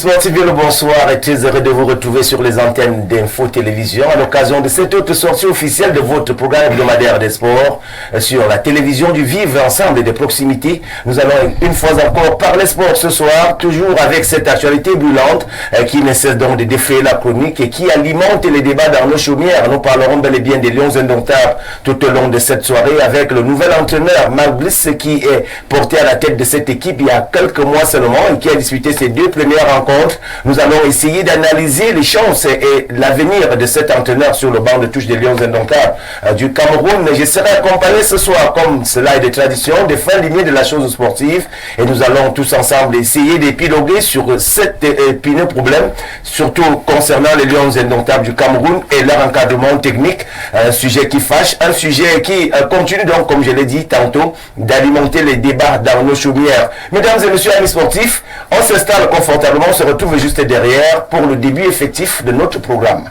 sportifs, le bonsoir et très heureux de vous retrouver sur les antennes d'Info Télévision à l'occasion de cette autre sortie officielle de votre programme hebdomadaire des sports sur la télévision du Vivre Ensemble et de proximité. Nous allons une fois encore parler sport ce soir, toujours avec cette actualité brûlante qui ne cesse donc de défrayer la chronique et qui alimente les débats dans nos chaumières. Nous parlerons bel et bien des Lions indomptables tout au long de cette soirée avec le nouvel entraîneur Marc Bliss qui est porté à la tête de cette équipe il y a quelques mois seulement et qui a disputé ses deux premières rencontres. Nous allons essayer d'analyser les chances et l'avenir de cet entraîneur sur le banc de touche des Lions indomptables du Cameroun. Je serai accompagné ce soir, comme cela est de tradition, des fins lignées de la chose sportive et nous allons tous ensemble essayer d'épiloguer sur cet épineux problème, surtout concernant les Lions indomptables du Cameroun et leur encadrement technique, un sujet qui fâche, un sujet qui continue donc, comme je l'ai dit tantôt, d'alimenter les débats dans nos chaumières. Mesdames et messieurs amis sportifs, on s'installe confortablement, on se retrouve juste derrière pour le début effectif de notre programme.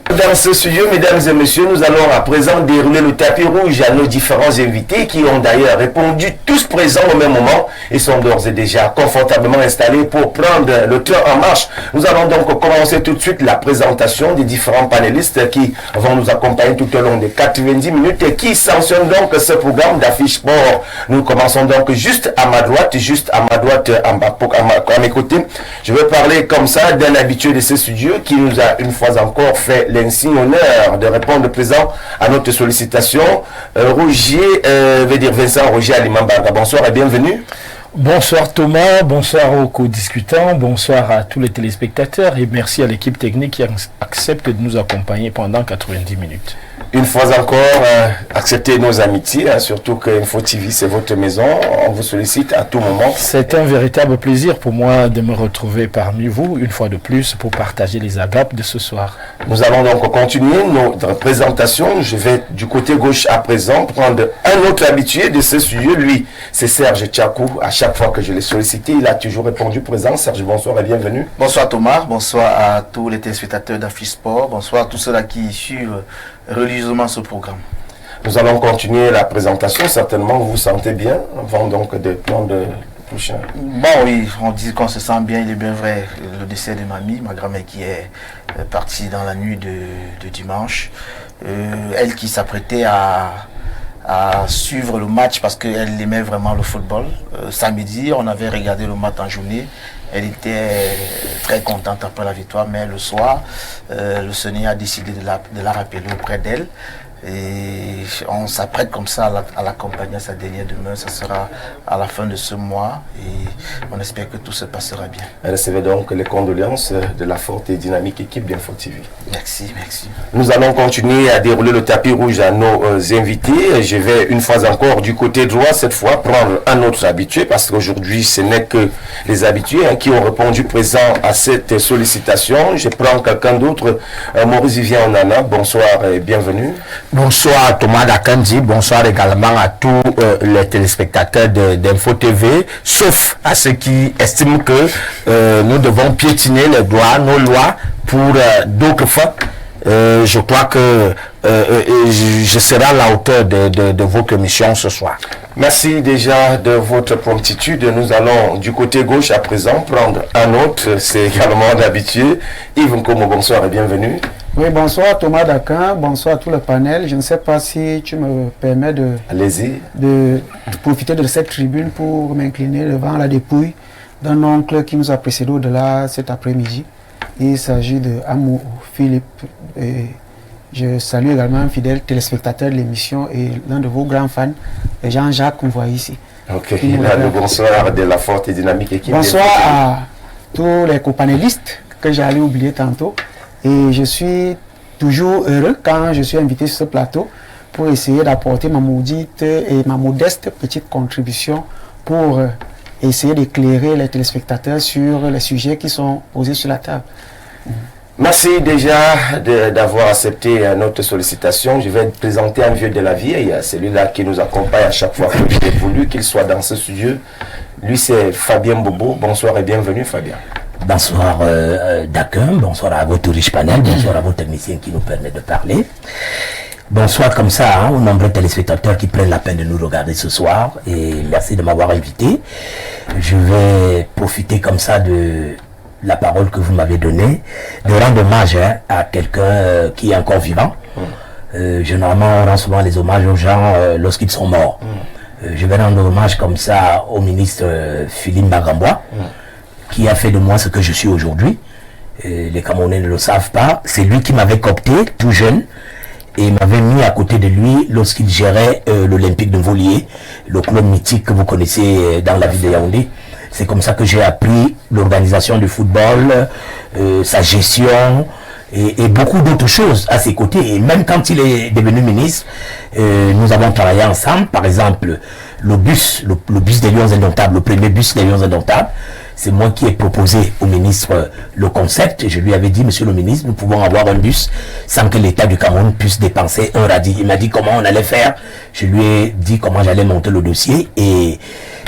Dans ce studio, mesdames et messieurs, nous allons à présent dérouler le tapis rouge à nos différents invités qui ont d'ailleurs répondu tous présents au même moment et sont d'ores et déjà confortablement installés pour prendre le train en marche. Nous allons donc commencer tout de suite la présentation des différents panélistes qui vont nous accompagner tout au long des 90 minutes et qui sanctionnent donc ce programme d'affiche sport. Nous commençons donc juste à ma droite, à mes côtés. Je vais parler comme ça d'un habitué de ce studio qui nous a une fois encore fait l'insigne honneur de répondre présent à notre sollicitation. Vincent Roger Alimambaga, bonsoir et bienvenue. Bonsoir Thomas, bonsoir aux co-discutants, bonsoir à tous les téléspectateurs et merci à l'équipe technique qui accepte de nous accompagner pendant 90 minutes. Une fois encore, acceptez nos amitiés, surtout que Info TV c'est votre maison, on vous sollicite à tout moment. C'est un véritable plaisir pour moi de me retrouver parmi vous, une fois de plus, pour partager les agapes de ce soir. Nous allons donc continuer notre présentation. Je vais du côté gauche à présent prendre un autre habitué de ce studio. Lui, c'est Serge Tchakou. À chaque fois que je l'ai sollicité, il a toujours répondu présent. Serge, bonsoir et bienvenue. Bonsoir Thomas, bonsoir à tous les téléspectateurs d'Affiche Sport, bonsoir à tous ceux-là qui suivent religieusement ce programme. Nous allons continuer la présentation. Certainement, vous vous sentez bien avant donc de prendre le prochain. Bon, oui, on dit qu'on se sent bien. Il est bien vrai, le décès de mamie, ma grand-mère qui est partie dans la nuit de dimanche. Elle qui s'apprêtait à suivre le match parce qu'elle aimait vraiment le football. Samedi, on avait regardé le match en journée. Elle était très contente après la victoire, mais le soir, le Seigneur a décidé de la rappeler auprès d'elle. Et on s'apprête comme ça à l'accompagner à sa dernière demeure. Ça sera à la fin de ce mois et on espère que tout se passera bien. Recevez donc les condoléances de la forte et dynamique équipe d'Info TV. Merci, merci. Nous allons continuer à dérouler le tapis rouge à nos invités. Je vais une fois encore du côté droit, cette fois, prendre un autre habitué parce qu'aujourd'hui, ce n'est que les habitués qui ont répondu présent à cette sollicitation. Je prends quelqu'un d'autre. Maurice Vivien Onana, bonsoir et bienvenue. Bonsoir Thomas Dakandi, bonsoir également à tous les téléspectateurs d'Info TV, sauf à ceux qui estiment que nous devons piétiner les droits, nos lois pour d'autres fins. Je crois que je serai à la hauteur de votre mission ce soir. Merci déjà de votre promptitude. Nous allons du côté gauche à présent prendre un autre, c'est également d'habitué. Yves Nkomo, bonsoir et bienvenue. Oui, bonsoir Thomas Dakin, bonsoir à tout le panel. Je ne sais pas si tu me permets de profiter de cette tribune pour m'incliner devant la dépouille d'un oncle qui nous a précédé au-delà cet après-midi. Il s'agit de Amou Philippe. Et je salue également un fidèle téléspectateur de l'émission et l'un de vos grands fans, Jean-Jacques, qu'on voit ici. Ok, il a le bonsoir de la forte et dynamique équipe. Bonsoir à tous les copanélistes que j'allais oublier tantôt. Et je suis toujours heureux quand je suis invité sur ce plateau pour essayer d'apporter ma maudite et ma modeste petite contribution pour essayer d'éclairer les téléspectateurs sur les sujets qui sont posés sur la table. Merci déjà d'avoir accepté notre sollicitation. Je vais présenter un vieux de la vieille, celui-là qui nous accompagne à chaque fois que j'ai voulu qu'il soit dans ce studio. Lui, c'est Fabien Bobo. Bonsoir et bienvenue, Fabien. Bonsoir Dakin, bonsoir à votre riche panel, bonsoir à vos techniciens qui nous permettent de parler. Bonsoir comme ça aux nombreux téléspectateurs qui prennent la peine de nous regarder ce soir et merci de m'avoir invité. Je vais profiter comme ça de la parole que vous m'avez donnée, de rendre hommage à quelqu'un qui est encore vivant. Généralement, on rend souvent les hommages aux gens lorsqu'ils sont morts. Je vais rendre hommage comme ça au ministre Philippe Magamboa, qui a fait de moi ce que je suis aujourd'hui. Les Camerounais ne le savent pas. C'est lui qui m'avait coopté, tout jeune, et m'avait mis à côté de lui lorsqu'il gérait l'Olympique de Mvolié, le club mythique que vous connaissez dans la ville de Yaoundé. C'est comme ça que j'ai appris l'organisation du football, sa gestion et beaucoup d'autres choses à ses côtés. Et même quand il est devenu ministre, nous avons travaillé ensemble. Par exemple, le bus des Lions Indomptables, le premier bus des Lions Indomptables, c'est moi qui ai proposé au ministre le concept. Je lui avais dit, monsieur le ministre, nous pouvons avoir un bus sans que l'État du Cameroun puisse dépenser un radis. Il m'a dit comment on allait faire. Je lui ai dit comment j'allais monter le dossier. Et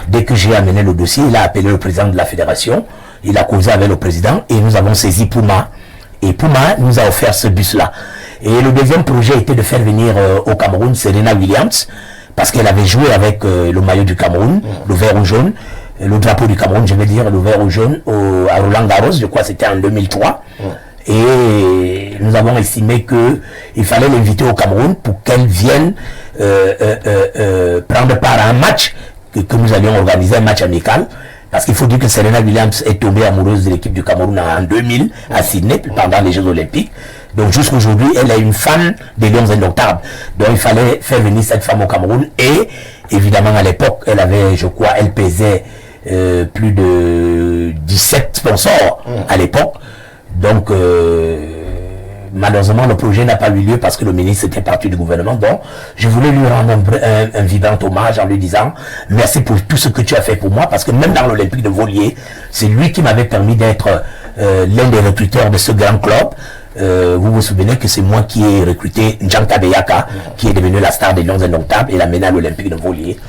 dès que j'ai amené le dossier, il a appelé le président de la fédération. Il a causé avec le président et nous avons saisi Puma. Et Puma nous a offert ce bus-là. Et le deuxième projet était de faire venir au Cameroun Serena Williams, parce qu'elle avait joué avec le maillot du Cameroun, le vert ou jaune, le drapeau du Cameroun, je vais dire, le vert ou jaune, à Roland Garros, je crois que c'était en 2003. Et nous avons estimé qu'il fallait l'inviter au Cameroun pour qu'elle vienne prendre part à un match que nous allions organiser, un match amical. Parce qu'il faut dire que Serena Williams est tombée amoureuse de l'équipe du Cameroun en 2000 à Sydney, pendant les Jeux Olympiques. Donc jusqu'aujourd'hui, elle est une fan des Lions Indomptables. Donc il fallait faire venir cette femme au Cameroun. Et évidemment, à l'époque, elle avait, je crois, elle pesait plus de 17 sponsors à l'époque. Donc malheureusement, le projet n'a pas eu lieu parce que le ministre était parti du gouvernement. Donc, je voulais lui rendre un vibrant hommage en lui disant merci pour tout ce que tu as fait pour moi, parce que même dans l'Olympique de Volier, c'est lui qui m'avait permis d'être l'un des recruteurs de ce grand club. Vous vous souvenez que c'est moi qui ai recruté Njanka Beyaka, qui est devenu la star des Lions Indomptables et l'a mené à l'Olympique de Volier.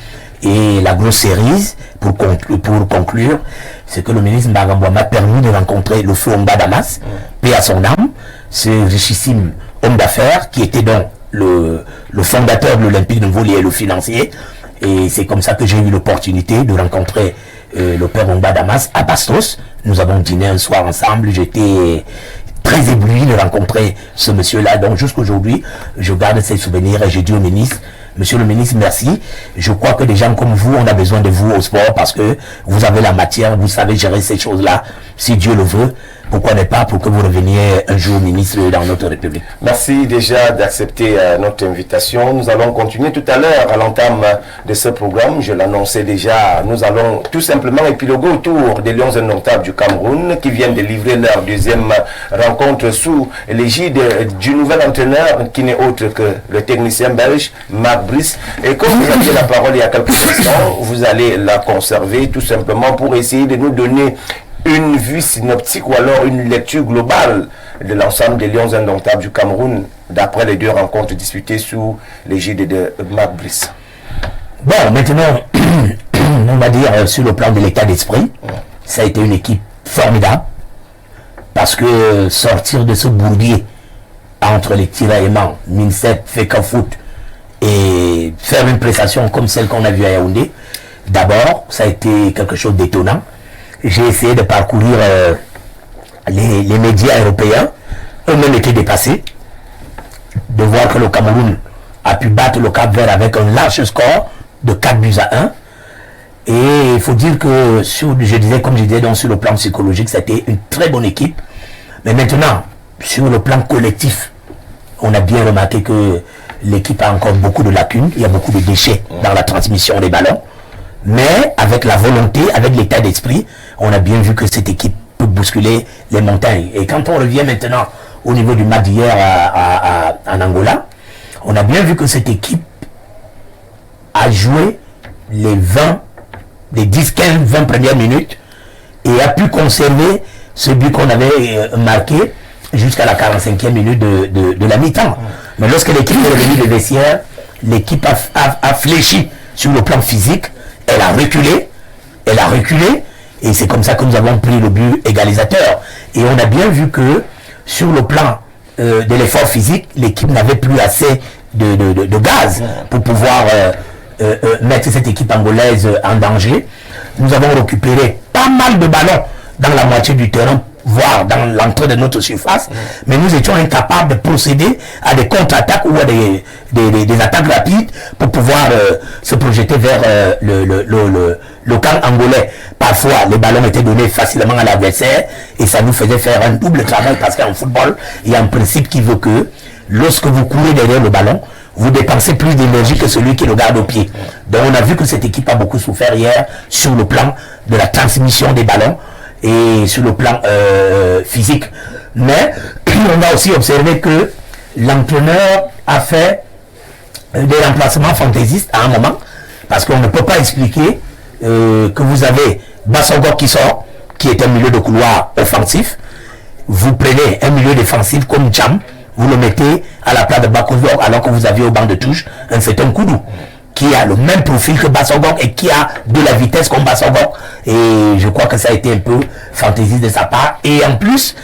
Et la grosse cerise, pour conclure, c'est que le ministre Magamboa m'a permis de rencontrer le feu Omba Damas, paix à son âme, ce richissime homme d'affaires qui était donc le fondateur de l'Olympique de Volier et le financier. Et c'est comme ça que j'ai eu l'opportunité de rencontrer le père Omba Damas à Bastos. Nous avons dîné un soir ensemble, j'étais très ébloui de rencontrer ce monsieur-là. Donc jusqu'aujourd'hui, je garde ces souvenirs et j'ai dit au ministre, monsieur le ministre, merci. Je crois que des gens comme vous, on a besoin de vous au sport parce que vous avez la matière, vous savez gérer ces choses-là, si Dieu le veut. Pourquoi ne pas pour que vous reveniez un jour ministre dans notre République. Merci déjà d'accepter notre invitation. Nous allons continuer tout à l'heure à l'entame de ce programme. Je l'annonçais déjà. Nous allons tout simplement épiloguer autour des Lions Indomptables du Cameroun qui viennent de livrer leur deuxième rencontre sous l'égide du nouvel entraîneur qui n'est autre que le technicien belge Marc Brice. Et comme vous aviez la parole il y a quelques instants, vous allez la conserver tout simplement pour essayer de nous donner une vue synoptique ou alors une lecture globale de l'ensemble des Lions Indomptables du Cameroun d'après les deux rencontres disputées sous l'égide de Marc Brice. Bon, maintenant, on va dire sur le plan de l'état d'esprit, ça a été une équipe formidable parce que sortir de ce bourbier entre les tiraillements, Mincet, Feka Foot et faire une prestation comme celle qu'on a vue à Yaoundé, d'abord, ça a été quelque chose d'étonnant. J'ai essayé de parcourir les médias européens, eux-mêmes étaient dépassés, de voir que le Cameroun a pu battre le Cap-Vert avec un large score de 4-1. Et il faut dire que, comme je disais, donc, sur le plan psychologique, c'était une très bonne équipe. Mais maintenant, sur le plan collectif, on a bien remarqué que l'équipe a encore beaucoup de lacunes, il y a beaucoup de déchets dans la transmission des ballons. Mais avec la volonté, avec l'état d'esprit, on a bien vu que cette équipe peut bousculer les montagnes. Et quand on revient maintenant au niveau du match d'hier en Angola, on a bien vu que cette équipe a joué les 10, 15, 20 premières minutes et a pu conserver ce but qu'on avait marqué jusqu'à la 45e minute de la mi-temps. Mais lorsque l'équipe est revenue des vestiaires, l'équipe a fléchi sur le plan physique. Elle a reculé, et c'est comme ça que nous avons pris le but égalisateur. Et on a bien vu que sur le plan de l'effort physique, l'équipe n'avait plus assez de gaz pour pouvoir mettre cette équipe angolaise en danger. Nous avons récupéré pas mal de ballons dans la moitié du terrain voire dans l'entrée de notre surface, mais nous étions incapables de procéder à des contre-attaques ou à des attaques rapides pour pouvoir se projeter vers le camp angolais. Parfois, les ballons étaient donnés facilement à l'adversaire et ça nous faisait faire un double travail parce qu'en football, il y a un principe qui veut que lorsque vous courez derrière le ballon, vous dépensez plus d'énergie que celui qui le garde au pied. Donc on a vu que cette équipe a beaucoup souffert hier sur le plan de la transmission des ballons et sur le plan physique. Mais on a aussi observé que l'entraîneur a fait des remplacements fantaisistes à un moment, parce qu'on ne peut pas expliquer que vous avez Bassongo qui sort, qui est un milieu de couloir offensif, vous prenez un milieu défensif comme Cham, vous le mettez à la place de Bakozo alors que vous aviez au banc de touche un certain Koudou qui a le même profil que Bassongo et qui a de la vitesse comme Bassongo, et je crois que ça a été un peu fantaisiste de sa part. Et en plus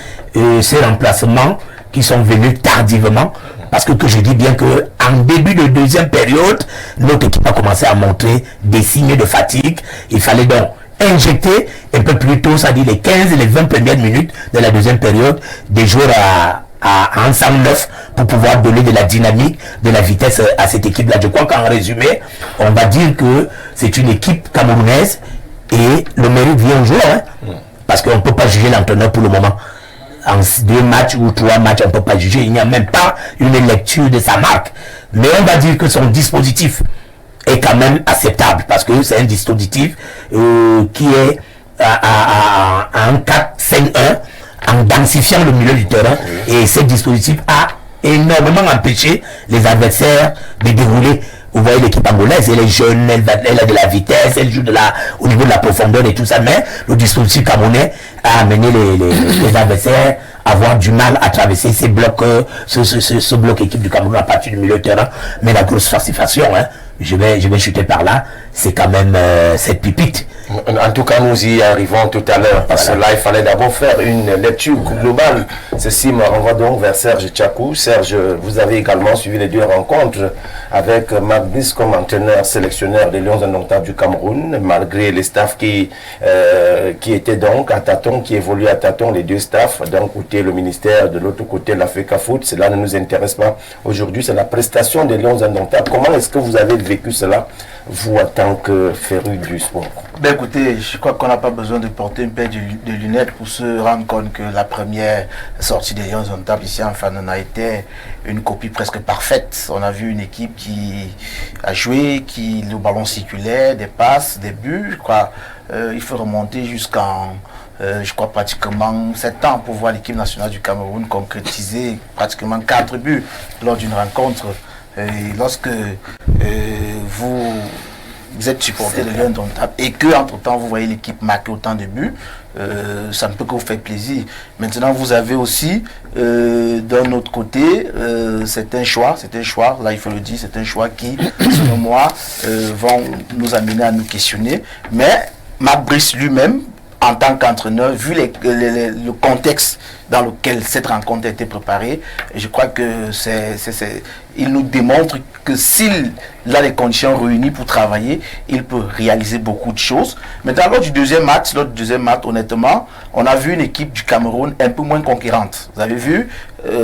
ces remplacements qui sont venus tardivement, parce que je dis bien que en début de deuxième période notre équipe a commencé à montrer des signes de fatigue. Il fallait donc injecter un peu plus tôt, c'est-à-dire les 15 et les 20 premières minutes de la deuxième période, des joueurs à ensemble neuf pour pouvoir donner de la dynamique, de la vitesse à cette équipe-là. Je crois qu'en résumé, on va dire que c'est une équipe camerounaise et le mérite vient aux joueurs, parce qu'on ne peut pas juger l'entraîneur pour le moment. En 2 matchs ou 3 matchs, on ne peut pas juger. Il n'y a même pas une lecture de sa marque. Mais on va dire que son dispositif est quand même acceptable, parce que c'est un dispositif qui est à un 4-5-1 en densifiant le milieu du terrain, et ce dispositif a énormément empêché les adversaires de dérouler. Vous voyez l'équipe angolaise, elle est jeune, elle a de la vitesse, elle joue au niveau de la profondeur et tout ça, mais le dispositif camerounais a amené les adversaires à avoir du mal à traverser ces blocs, ce bloc équipe du Cameroun à partir du milieu de terrain. Mais la grosse satisfaction, je vais chuter par là, c'est quand même cette pipite. En tout cas, nous y arrivons tout à l'heure, parce que là, il fallait d'abord faire une lecture globale. Ceci me renvoie donc vers Serge Tchakou. Serge, vous avez également suivi les 2 rencontres avec Marc Brice comme entraîneur sélectionneur des Lions indomptables du Cameroun, malgré les staffs qui étaient donc à tâtons, qui évoluaient à tâtons, les 2 staffs, d'un côté le ministère, de l'autre côté l'Africa Foot. Cela ne nous intéresse pas aujourd'hui, c'est la prestation des Lions indomptables. Comment est-ce que vous avez vécu cela, vous, en tant que féru du sport? Ben écoutez, je crois qu'on n'a pas besoin de porter une paire de lunettes pour se rendre compte que la première sortie des Lions indomptables ici en Fanon a été une copie presque parfaite. On a vu une équipe qui a joué, qui le ballon circulait, des passes, des buts. Je crois il faut remonter jusqu'en je crois pratiquement 7 ans pour voir l'équipe nationale du Cameroun concrétiser pratiquement 4 buts lors d'une rencontre. Et lorsque vous êtes supporter de Lions indomptables et que entre temps vous voyez l'équipe marquer autant de buts, ça ne peut que vous faire plaisir. Maintenant vous avez aussi d'un autre côté c'est un choix, là il faut le dire, c'est un choix qui selon moi vont nous amener à nous questionner. Mais Marc Brice lui-même, en tant qu'entraîneur, vu le contexte dans lequel cette rencontre a été préparée, je crois que il nous démontre que s'il a les conditions réunies pour travailler, il peut réaliser beaucoup de choses. Maintenant, lors du deuxième match, honnêtement, on a vu une équipe du Cameroun un peu moins conquérante. Vous avez vu,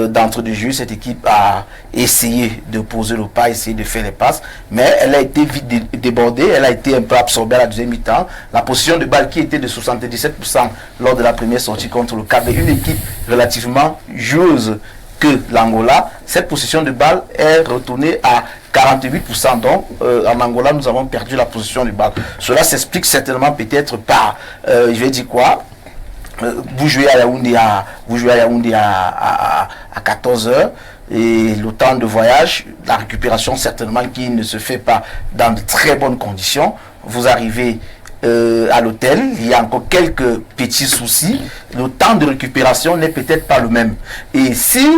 d'entrée de jeu, cette équipe a essayé de poser le pas, essayé de faire les passes, mais elle a été vite débordée, elle a été un peu absorbée à la deuxième mi-temps. La position de balle qui était de 77% lors de la première sortie contre le Cap, une équipe relativement joueuse que l'Angola, cette possession de balle est retournée à 48%. Donc en Angola, nous avons perdu la possession de balle. Cela s'explique certainement peut-être par, je vais dire quoi, vous jouez à Yaoundé à 14h et le temps de voyage, la récupération certainement qui ne se fait pas dans de très bonnes conditions. Vous arrivez à l'hôtel, il y a encore quelques petits soucis, le temps de récupération n'est peut-être pas le même. Et si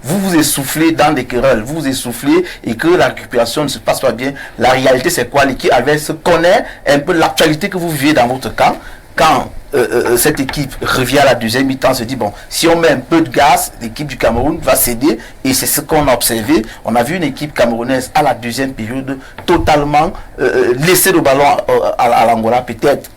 vous vous essoufflez dans des querelles, vous vous essoufflez et que la récupération ne se passe pas bien, la réalité c'est quoi? L'équipe adverse connaît un peu l'actualité que vous vivez dans votre camp. Quand cette équipe revient à la deuxième mi-temps, se dit, bon, si on met un peu de gaz, l'équipe du Cameroun va céder. Et c'est ce qu'on a observé. On a vu une équipe camerounaise à la deuxième période totalement laisser le ballon à l'Angola. Peut-être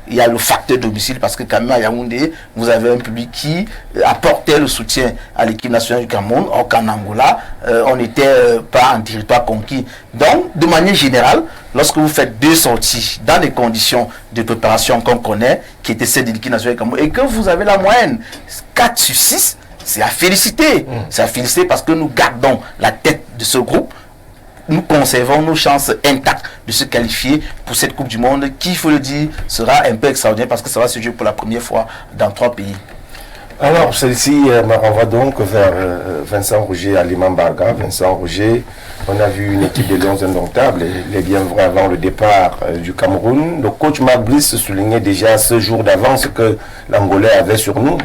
il y a le facteur domicile parce que quand même à Yaoundé, vous avez un public qui apportait le soutien à l'équipe nationale du Cameroun. Or qu'en Angola, on n'était pas en territoire conquis. Donc, de manière générale, lorsque vous faites 2 sorties dans des conditions de préparation qu'on connaît, qui étaient celles de l'équipe nationale du Cameroun, et que vous avez la moyenne 4 sur 6, c'est à féliciter. C'est à féliciter parce que nous gardons la tête de ce groupe. Nous conservons nos chances intactes de se qualifier pour cette Coupe du Monde qui, il faut le dire, sera un peu extraordinaire parce que ça va se jouer pour la première fois dans 3 pays. Alors, celle-ci me renvoie donc vers Vincent Rouget à Limambarga. Vincent Rouget, on a vu une équipe de Lions indomptables, les bien vrai avant le départ du Cameroun. Le coach Marc Brice soulignait déjà ce jour d'avance que l'Angolais avait sur nous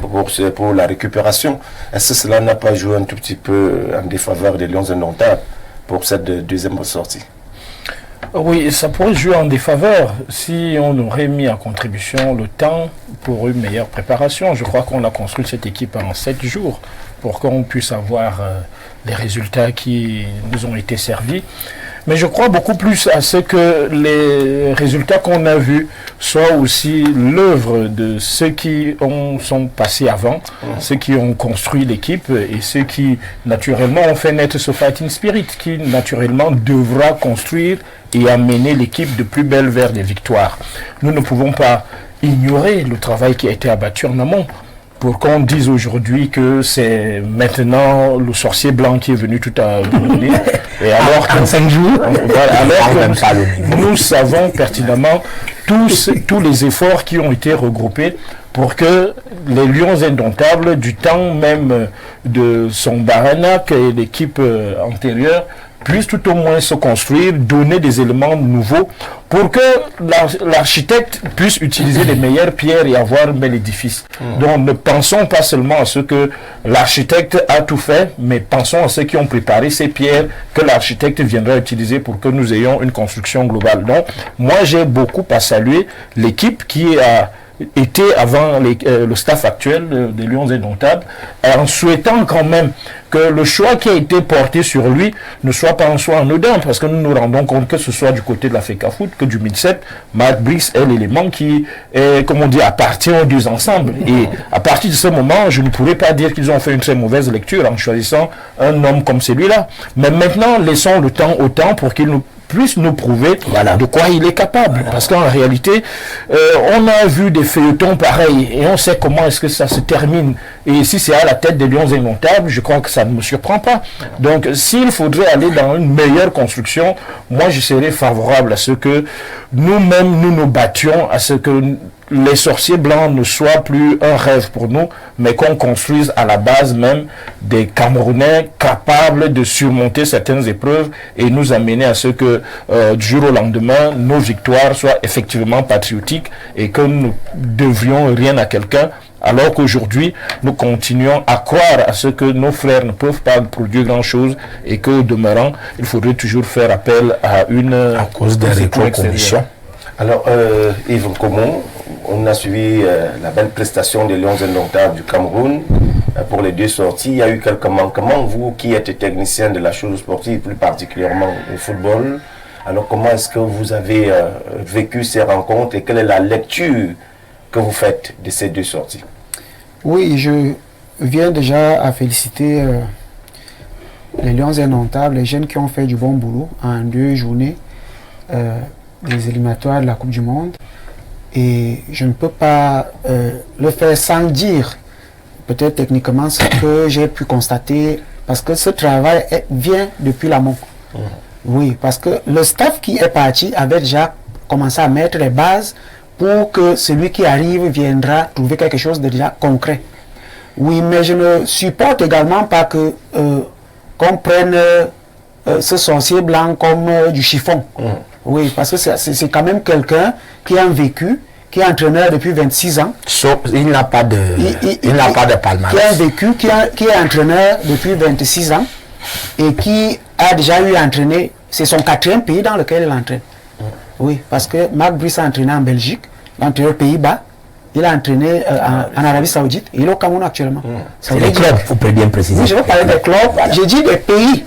pour la récupération. Est-ce que cela n'a pas joué un tout petit peu en défaveur des Lions indomptables pour cette deuxième sortie? Oui, ça pourrait jouer en défaveur si on aurait mis en contribution le temps pour une meilleure préparation. Je crois qu'on a construit cette équipe en 7 jours pour qu'on puisse avoir les résultats qui nous ont été servis. Mais je crois beaucoup plus à ce que les résultats qu'on a vus soient aussi l'œuvre de ceux qui sont passés avant, ceux qui ont construit l'équipe et ceux qui naturellement ont fait naître ce fighting spirit, qui naturellement devra construire et amener l'équipe de plus belle vers des victoires. Nous ne pouvons pas ignorer le travail qui a été abattu en amont. Pour qu'on dise aujourd'hui que c'est maintenant le sorcier blanc qui est venu tout à brûler. Et alors en 5 jours, alors que nous savons pertinemment tous les efforts qui ont été regroupés pour que les Lions indomptables, du temps même de son Baranac et l'équipe antérieure, puissent tout au moins se construire, donner des éléments nouveaux pour que l'architecte puisse utiliser les meilleures pierres et avoir un bel édifice. Donc ne pensons pas seulement à ce que l'architecte a tout fait, mais pensons à ceux qui ont préparé ces pierres que l'architecte viendra utiliser pour que nous ayons une construction globale. Donc moi j'ai beaucoup à saluer l'équipe qui a été avant le staff actuel des Lions indomptables, en souhaitant quand même que le choix qui a été porté sur lui ne soit pas en soi anodin, parce que nous nous rendons compte que ce soit du côté de la FECAFOOT que du MINSEP, Marc Brice est l'élément qui est, comme on dit, appartient aux deux ensemble. Et à partir de ce moment, je ne pourrais pas dire qu'ils ont fait une très mauvaise lecture en choisissant un homme comme celui-là. Mais maintenant, laissons le temps au temps pour qu'il nous puisse nous prouver de quoi il est capable. Parce qu'en réalité, on a vu des feuilletons pareils et on sait comment est-ce que ça se termine. Et si c'est à la tête des Lions indomptables, je crois que ça ne me surprend pas. Donc, s'il faudrait aller dans une meilleure construction, moi, je serais favorable à ce que nous-mêmes, nous nous battions, à ce que les sorciers blancs ne soient plus un rêve pour nous, mais qu'on construise à la base même des Camerounais capables de surmonter certaines épreuves et nous amener à ce que du jour au lendemain, nos victoires soient effectivement patriotiques et que nous devrions rien à quelqu'un, alors qu'aujourd'hui, nous continuons à croire à ce que nos frères ne peuvent pas produire grand-chose et qu'au demeurant, il faudrait toujours faire appel à à cause des rétro-conditions. Alors, Yves Komon, on a suivi la belle prestation des Lions indomptables du Cameroun pour les 2 sorties. Il y a eu quelques manquements. Vous qui êtes technicien de la chose sportive, plus particulièrement au football, alors comment est-ce que vous avez vécu ces rencontres et quelle est la lecture que vous faites de ces 2 sorties? Oui, je viens déjà à féliciter les Lions indomptables, les jeunes qui ont fait du bon boulot en 2 journées. Les éliminatoires de la Coupe du Monde, et je ne peux pas le faire sans dire peut-être techniquement ce que j'ai pu constater, parce que ce travail vient depuis l'amont. Oui, parce que le staff qui est parti avait déjà commencé à mettre les bases pour que celui qui arrive viendra trouver quelque chose de déjà concret. Oui, mais je ne supporte également pas que qu'on prenne ce sorcier blanc comme du chiffon. Oui, parce que c'est quand même quelqu'un qui a vécu, qui est entraîneur depuis 26 ans. Il n'a pas de palmarès. Qui a vécu, qui est entraîneur depuis 26 ans et qui a déjà eu entraîné, c'est son 4e pays dans lequel il entraîne. Oui, parce que Marc Brice a entraîné en Belgique, l'entraîneur Pays-Bas, Il a entraîné en Arabie Saoudite et il est au Cameroun actuellement. C'est les clubs, il faut bien préciser. Oui, je veux parler des clubs. Voilà. J'ai dit des pays.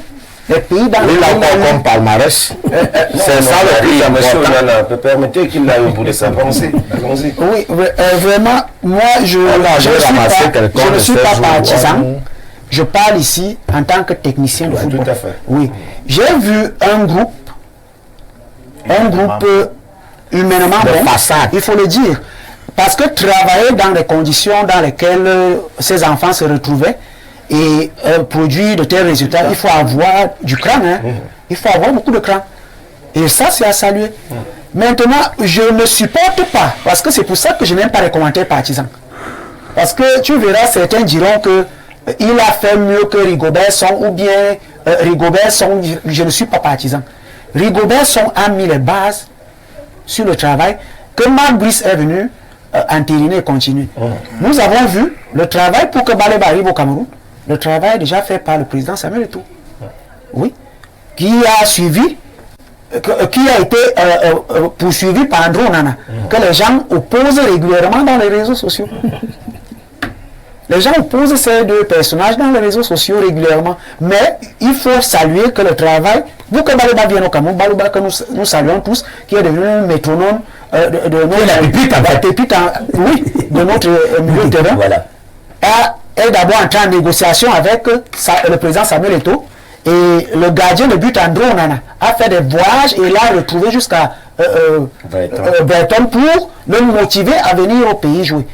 Les pays dans il a pas comme palmarès. C'est ça le pays, monsieur Nana. Permettez qu'il aille au bout de sa pensée. Oui, vraiment, moi, je ne suis pas partisan. Je parle ici en tant que technicien de football. Tout à fait. Oui. J'ai vu un groupe humainement bon, il faut le dire. Parce que travailler dans les conditions dans lesquelles ces enfants se retrouvaient et produire de tels résultats, il faut avoir du crâne. Hein. Il faut avoir beaucoup de crâne. Et ça, c'est à saluer. Maintenant, je ne supporte pas, parce que c'est pour ça que je n'aime pas les commentaires partisans. Parce que tu verras, certains diront que il a fait mieux que Rigobert Song, ou bien Rigobert Song, je ne suis pas partisan. Rigobert Song a mis les bases sur le travail que Marc Brice est venu entériner et continuer. Nous avons vu le travail pour que Baleba arrive au Cameroun. Le travail déjà fait par le président Samuel Eto'o. Oui. Qui a suivi, qui a été poursuivi par Andrew Onana. Que les gens opposent régulièrement dans les réseaux sociaux. Les gens opposent ces deux personnages dans les réseaux sociaux régulièrement. Mais il faut saluer que le travail, vous que Baleba vienne au Cameroun, Baleba que nous saluons tous, qui est devenu un métronome de notre milieu de terrain, voilà. est d'abord entré en négociation avec le président Samuel Eto'o. Et le gardien de but Andrew Onana a fait des voyages et l'a retrouvé jusqu'à Brighton pour le motiver à venir au pays jouer.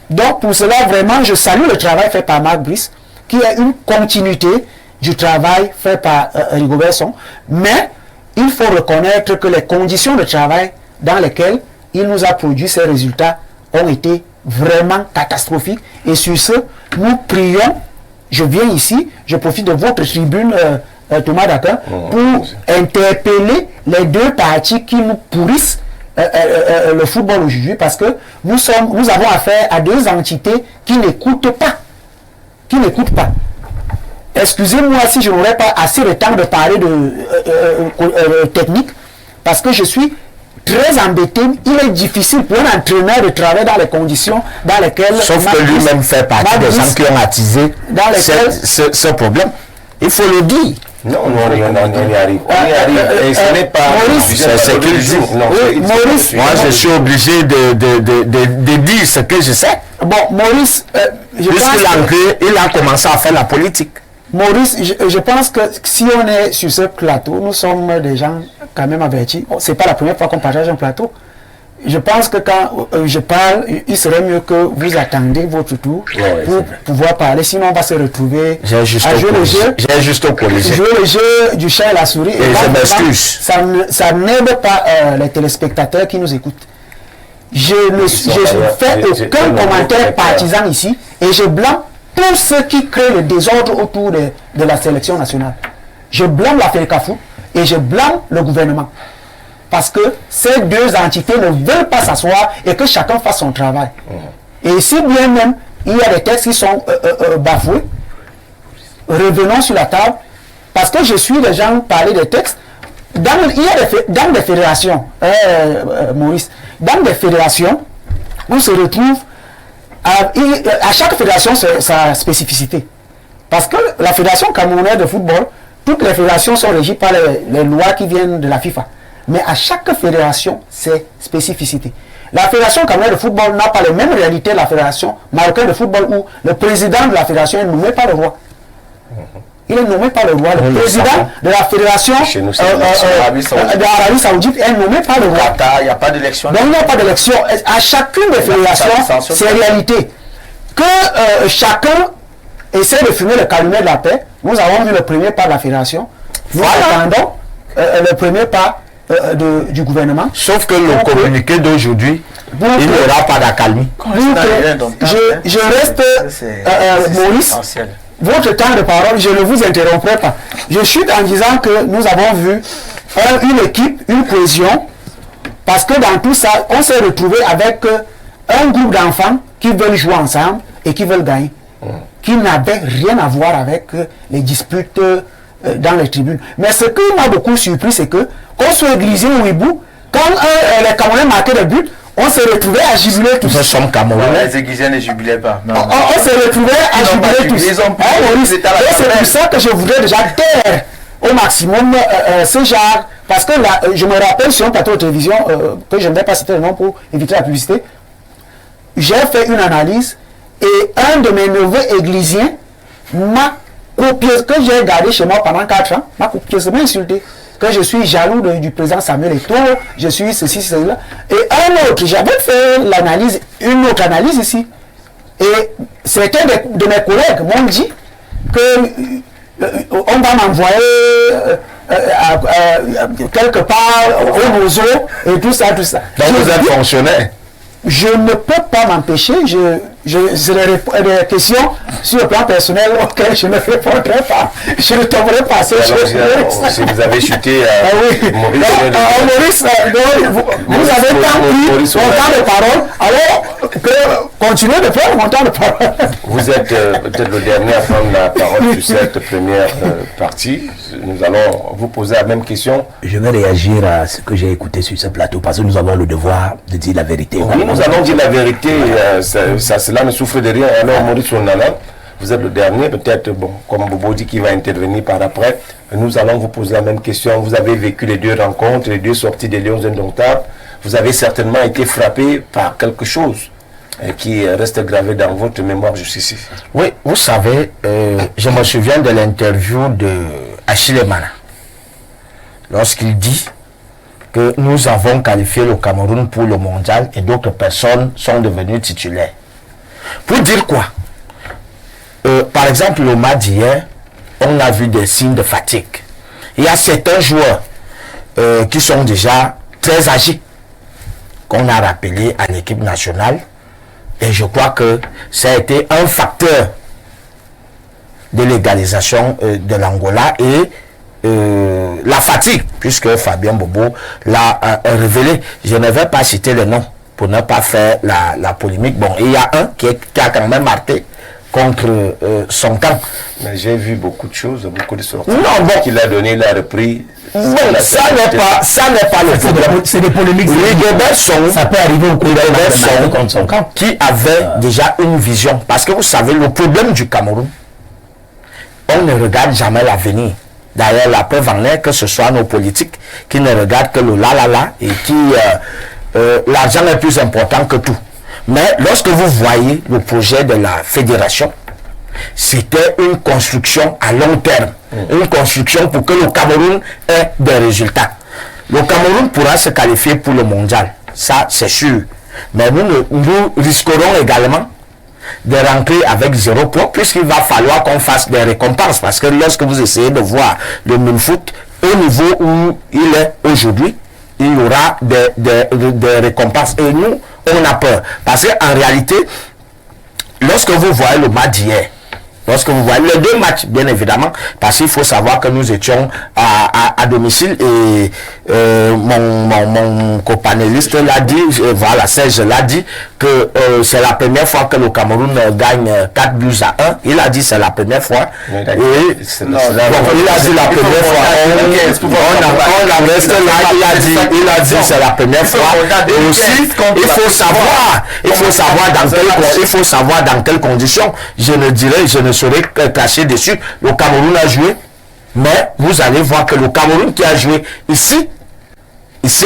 Donc pour cela, vraiment, je salue le travail fait par Marc Brice, qui est une continuité du travail fait par Rigobert Song. Mais il faut reconnaître que les conditions de travail dans lesquelles il nous a produit ces résultats ont été vraiment catastrophiques. Et sur ce, nous prions, je viens ici, je profite de votre tribune, Thomas Dakin, pour interpeller les deux partis qui nous pourrissent le football aujourd'hui, parce que nous avons affaire à deux entités qui n'écoutent pas. Excusez-moi si je n'aurais pas assez de temps de parler de technique, parce que je suis très embêté. Il est difficile pour un entraîneur de travailler dans les conditions dans lesquelles... Sauf que lui-même fait partie des gens qui ont attisé ce problème. Il faut le dire. Non, on y arrive. Et ce n'est pas... C'est qu'il dit. Maurice, moi, je suis obligé de dire ce que je sais. Bon, Maurice, il a commencé à faire la politique. Maurice, je pense que si on est sur ce plateau, nous sommes des gens quand même avertis. C'est pas la première fois qu'on partage un plateau. Je pense que quand je parle, il serait mieux que vous attendiez votre tour pour pouvoir parler. Sinon, on va se retrouver à jouer le jeu. J'ai juste corrigé. Jouer le jeu du chat et la souris. Et je m'excuse. Ça n'aide pas les téléspectateurs qui nous écoutent. Je ne fais aucun commentaire partisan ici et je blâme tous ceux qui créent le désordre autour de la sélection nationale. Je blâme la FECAFOOT et je blâme le gouvernement. Parce que ces deux entités ne veulent pas s'asseoir et que chacun fasse son travail. Et si bien même il y a des textes qui sont bafoués, revenons sur la table, parce que je suis les gens parler des textes. Dans des fédérations, Maurice, dans des fédérations, on se retrouve à chaque fédération sa spécificité. Parce que la fédération camerounaise de football, toutes les fédérations sont régies par les lois qui viennent de la FIFA. Mais à chaque fédération, c'est spécificité. La fédération camerounaise de football n'a pas les mêmes réalités de la fédération marocaine de football où le président de la fédération est nommé par le roi. Il est nommé par le roi. Le président de la fédération d'Arabie Saoudite est nommé par le roi. Il n'y a pas d'élection. Donc il n'y a pas d'élection. À chacune des fédérations, c'est réalité. Que chacun essaie de fumer le calumet de la paix. Nous avons vu le premier pas de la fédération. Nous attendons le premier pas du gouvernement. Sauf que le communiqué d'aujourd'hui, il n'y aura pas d'accalmie. Je reste, Maurice, votre temps de parole, je ne vous interromprai pas. Je chute en disant que nous avons vu une équipe, une cohésion, parce que dans tout ça, on s'est retrouvé avec un groupe d'enfants qui veulent jouer ensemble et qui veulent gagner, qui n'avaient rien à voir avec les disputes dans les tribunes. Mais ce qui m'a beaucoup surpris, c'est que, qu'on soit Grisé ou Hibou, quand les Camerounais marquaient des buts, On s'est retrouvés à jubiler tous. Nous sommes Camerounais. Les Aiguisiens ne jubilaient pas. On s'est retrouvés à jubiler tous. Et c'est pour ça que je voudrais déjà taire au maximum ce genre. Parce que là, je me rappelle sur un plateau de télévision, que je ne vais pas citer le nom pour éviter la publicité, j'ai fait une analyse et un de mes neveux églisiens m'a copieusement, que j'ai gardé chez moi pendant 4 ans, m'a copieusement insulté. Que je suis jaloux du président Samuel Eto'o, je suis ceci, cela. Et un autre, j'avais fait l'analyse, une autre analyse ici. Et certains de mes collègues m'ont dit que on va m'envoyer quelque part au Mozo et tout ça, tout ça. Donc vous êtes fonctionnaire? Je ne peux pas m'empêcher, c'est des questions sur le plan personnel auxquelles je ne répondrai pas. Je ne tomberai pas. Si vous avez chuté Maurice, vous avez tant pris mon temps de parole, alors continuez de faire mon temps de parole. Vous êtes peut-être le dernier à prendre la parole sur cette première partie. Nous allons vous poser la même question. Je vais réagir à ce que j'ai écouté sur ce plateau parce que nous avons le devoir de dire la vérité. Oui, nous allons dire la vérité. Cela ne souffre de rien. Alors, Maurice Onana, vous êtes le dernier. Peut-être, bon, comme Bobo dit, qui va intervenir par après. Nous allons vous poser la même question. Vous avez vécu les 2 rencontres, les 2 sorties des Lions Indomptables. Vous avez certainement été frappé par quelque chose qui reste gravé dans votre mémoire jusqu'ici. Oui, vous savez, je me souviens de l'interview de Achille Mana, lorsqu'il dit que nous avons qualifié le Cameroun pour le mondial et d'autres personnes sont devenues titulaires. Pour dire quoi? Par exemple, le match d'hier, on a vu des signes de fatigue. Il y a certains joueurs qui sont déjà très âgés, qu'on a rappelés à l'équipe nationale. Et je crois que ça a été un facteur de l'égalisation de l'Angola et la fatigue, puisque Fabien Bobo l'a révélé. Je ne vais pas citer le nom pour ne pas faire la polémique. Bon, il y a un qui a quand même marqué contre son camp. Mais j'ai vu beaucoup de choses, beaucoup de sorties. Non, bon. Qu'il a donné, il a repris. Bon, ça n'est pas le problème. C'est des polémiques. Ça peut arriver au cours de contre son camp. Qui avait déjà une vision. Parce que vous savez, le problème du Cameroun, on ne regarde jamais l'avenir. D'ailleurs, la preuve en est que ce soit nos politiques qui ne regardent que le la et qui l'argent est plus important que tout. Mais lorsque vous voyez le projet de la fédération, c'était une construction à long terme, une construction pour que le Cameroun ait des résultats. Le Cameroun pourra se qualifier pour le mondial, ça c'est sûr. Mais nous risquerons également de rentrer avec 0 point, puisqu'il va falloir qu'on fasse des récompenses. Parce que lorsque vous essayez de voir le Minfoot au niveau où il est aujourd'hui, il y aura des récompenses. Et nous, on a peur. Parce qu'en réalité, lorsque vous voyez le match d'hier, lorsque vous voyez les 2 matchs, bien évidemment, parce qu'il faut savoir que nous étions à domicile et mon copanéliste l'a dit, voilà, Serge l'a dit, que c'est la première fois que le Cameroun gagne 4 buts à 1. Il a dit c'est la première fois. Il a dit la première fois. On reste là, il a dit c'est la première fois. Et aussi, il faut savoir dans quelles conditions. Je ne saurais cracher dessus. Le Cameroun a joué, mais vous allez voir que le Cameroun qui a joué ici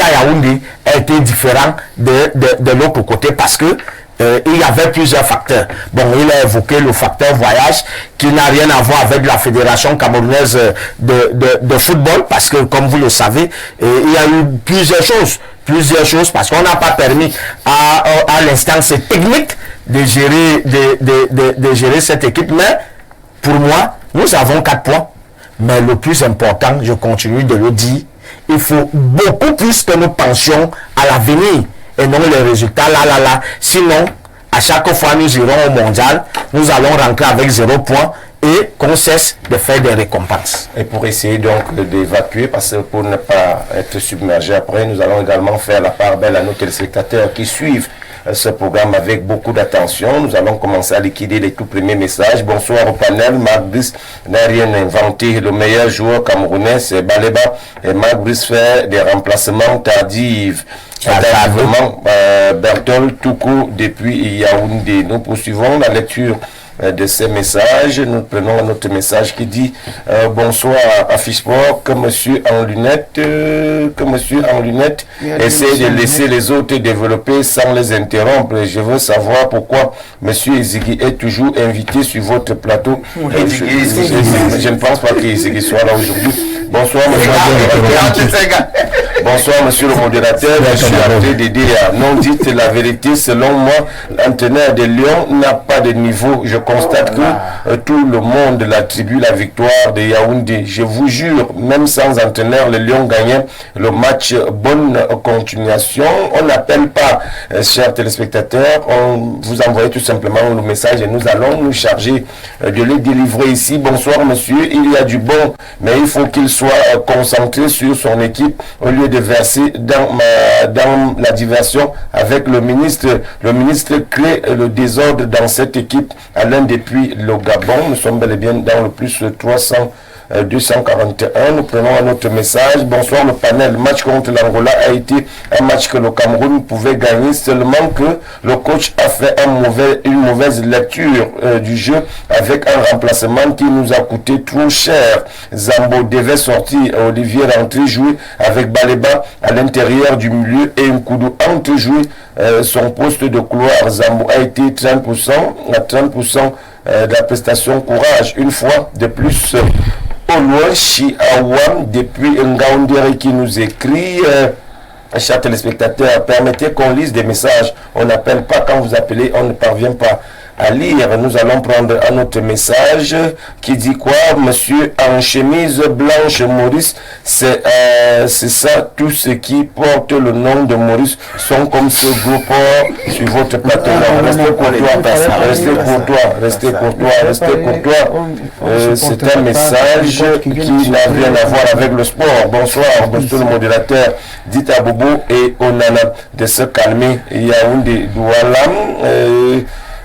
à Yaoundé a été différent de l'autre côté parce que il y avait plusieurs facteurs. Bon, il a évoqué le facteur voyage qui n'a rien à voir avec la fédération camerounaise de football parce que, comme vous le savez, il y a eu plusieurs choses parce qu'on n'a pas permis à l'instance technique de gérer cette équipe. Mais pour moi, nous avons 4 points. Mais le plus important, je continue de le dire, il faut beaucoup plus que nous pensions à l'avenir et non les résultats là. Sinon, à chaque fois nous irons au mondial, nous allons rentrer avec 0 point et qu'on cesse de faire des récompenses. Et pour essayer donc d'évacuer, parce que pour ne pas être submergé après, nous allons également faire la part belle à nos téléspectateurs qui suivent ce programme avec beaucoup d'attention. Nous allons commencer à liquider les tout premiers messages. Bonsoir au panel. Marc Brice n'a rien inventé. Le meilleur joueur camerounais, c'est Baleba. Et Marc Brice fait des remplacements tardifs. Bertol Toukou depuis Yaoundé. Nous poursuivons la lecture de ces messages. Nous prenons un autre message qui dit bonsoir à Fishport, que monsieur en lunettes essaie de laisser les autres développer sans les interrompre. Je veux savoir pourquoi monsieur Izigi est toujours invité sur votre plateau. Je ne pense pas qu'Izigi soit là aujourd'hui. Bonsoir monsieur le modérateur. Je suis en train d'aider à non dites la vérité. Selon moi, l'entraîneur de Lyon n'a pas de niveau. Je constate que tout le monde l'attribue la victoire de Yaoundé. Je vous jure, même sans entraîneur, le Lyon gagnait le match. Bonne continuation. On n'appelle pas, chers téléspectateurs, on vous envoie tout simplement le message et nous allons nous charger de le délivrer ici. Bonsoir monsieur, il y a du bon, mais il faut qu'il soit concentré sur son équipe au lieu de verser dans la diversion avec le ministre. Le ministre crée le désordre dans cette équipe. Alain depuis le Gabon, nous sommes bel et bien dans le plus 241. Nous prenons un autre message. Bonsoir le panel. Le match contre l'Angola a été un match que le Cameroun pouvait gagner, seulement que le coach a fait une mauvaise lecture du jeu avec un remplacement qui nous a coûté trop cher. Zambo devait sortir, Olivier rentré jouer avec Baleba à l'intérieur du milieu et Nkoudou entre jouer son poste de couloir. Zambo a été 30% à 30% de la prestation. Courage une fois de plus. Olochi Awam depuis Ngaoundéré qui nous écrit chers téléspectateurs, permettez qu'on lise des messages. On n'appelle pas quand vous appelez, on ne parvient pas à lire. Nous allons prendre un autre message qui dit quoi? Monsieur en chemise blanche Maurice, c'est ça, tous ceux qui portent le nom de Maurice sont comme ce gros porc sur votre plateau. Restez courtois. C'est un message qui n'a rien à voir avec le sport. Bonsoir, monsieur le modérateur. Dites à Bobo et Onana de se calmer. Yaoundé Doualam.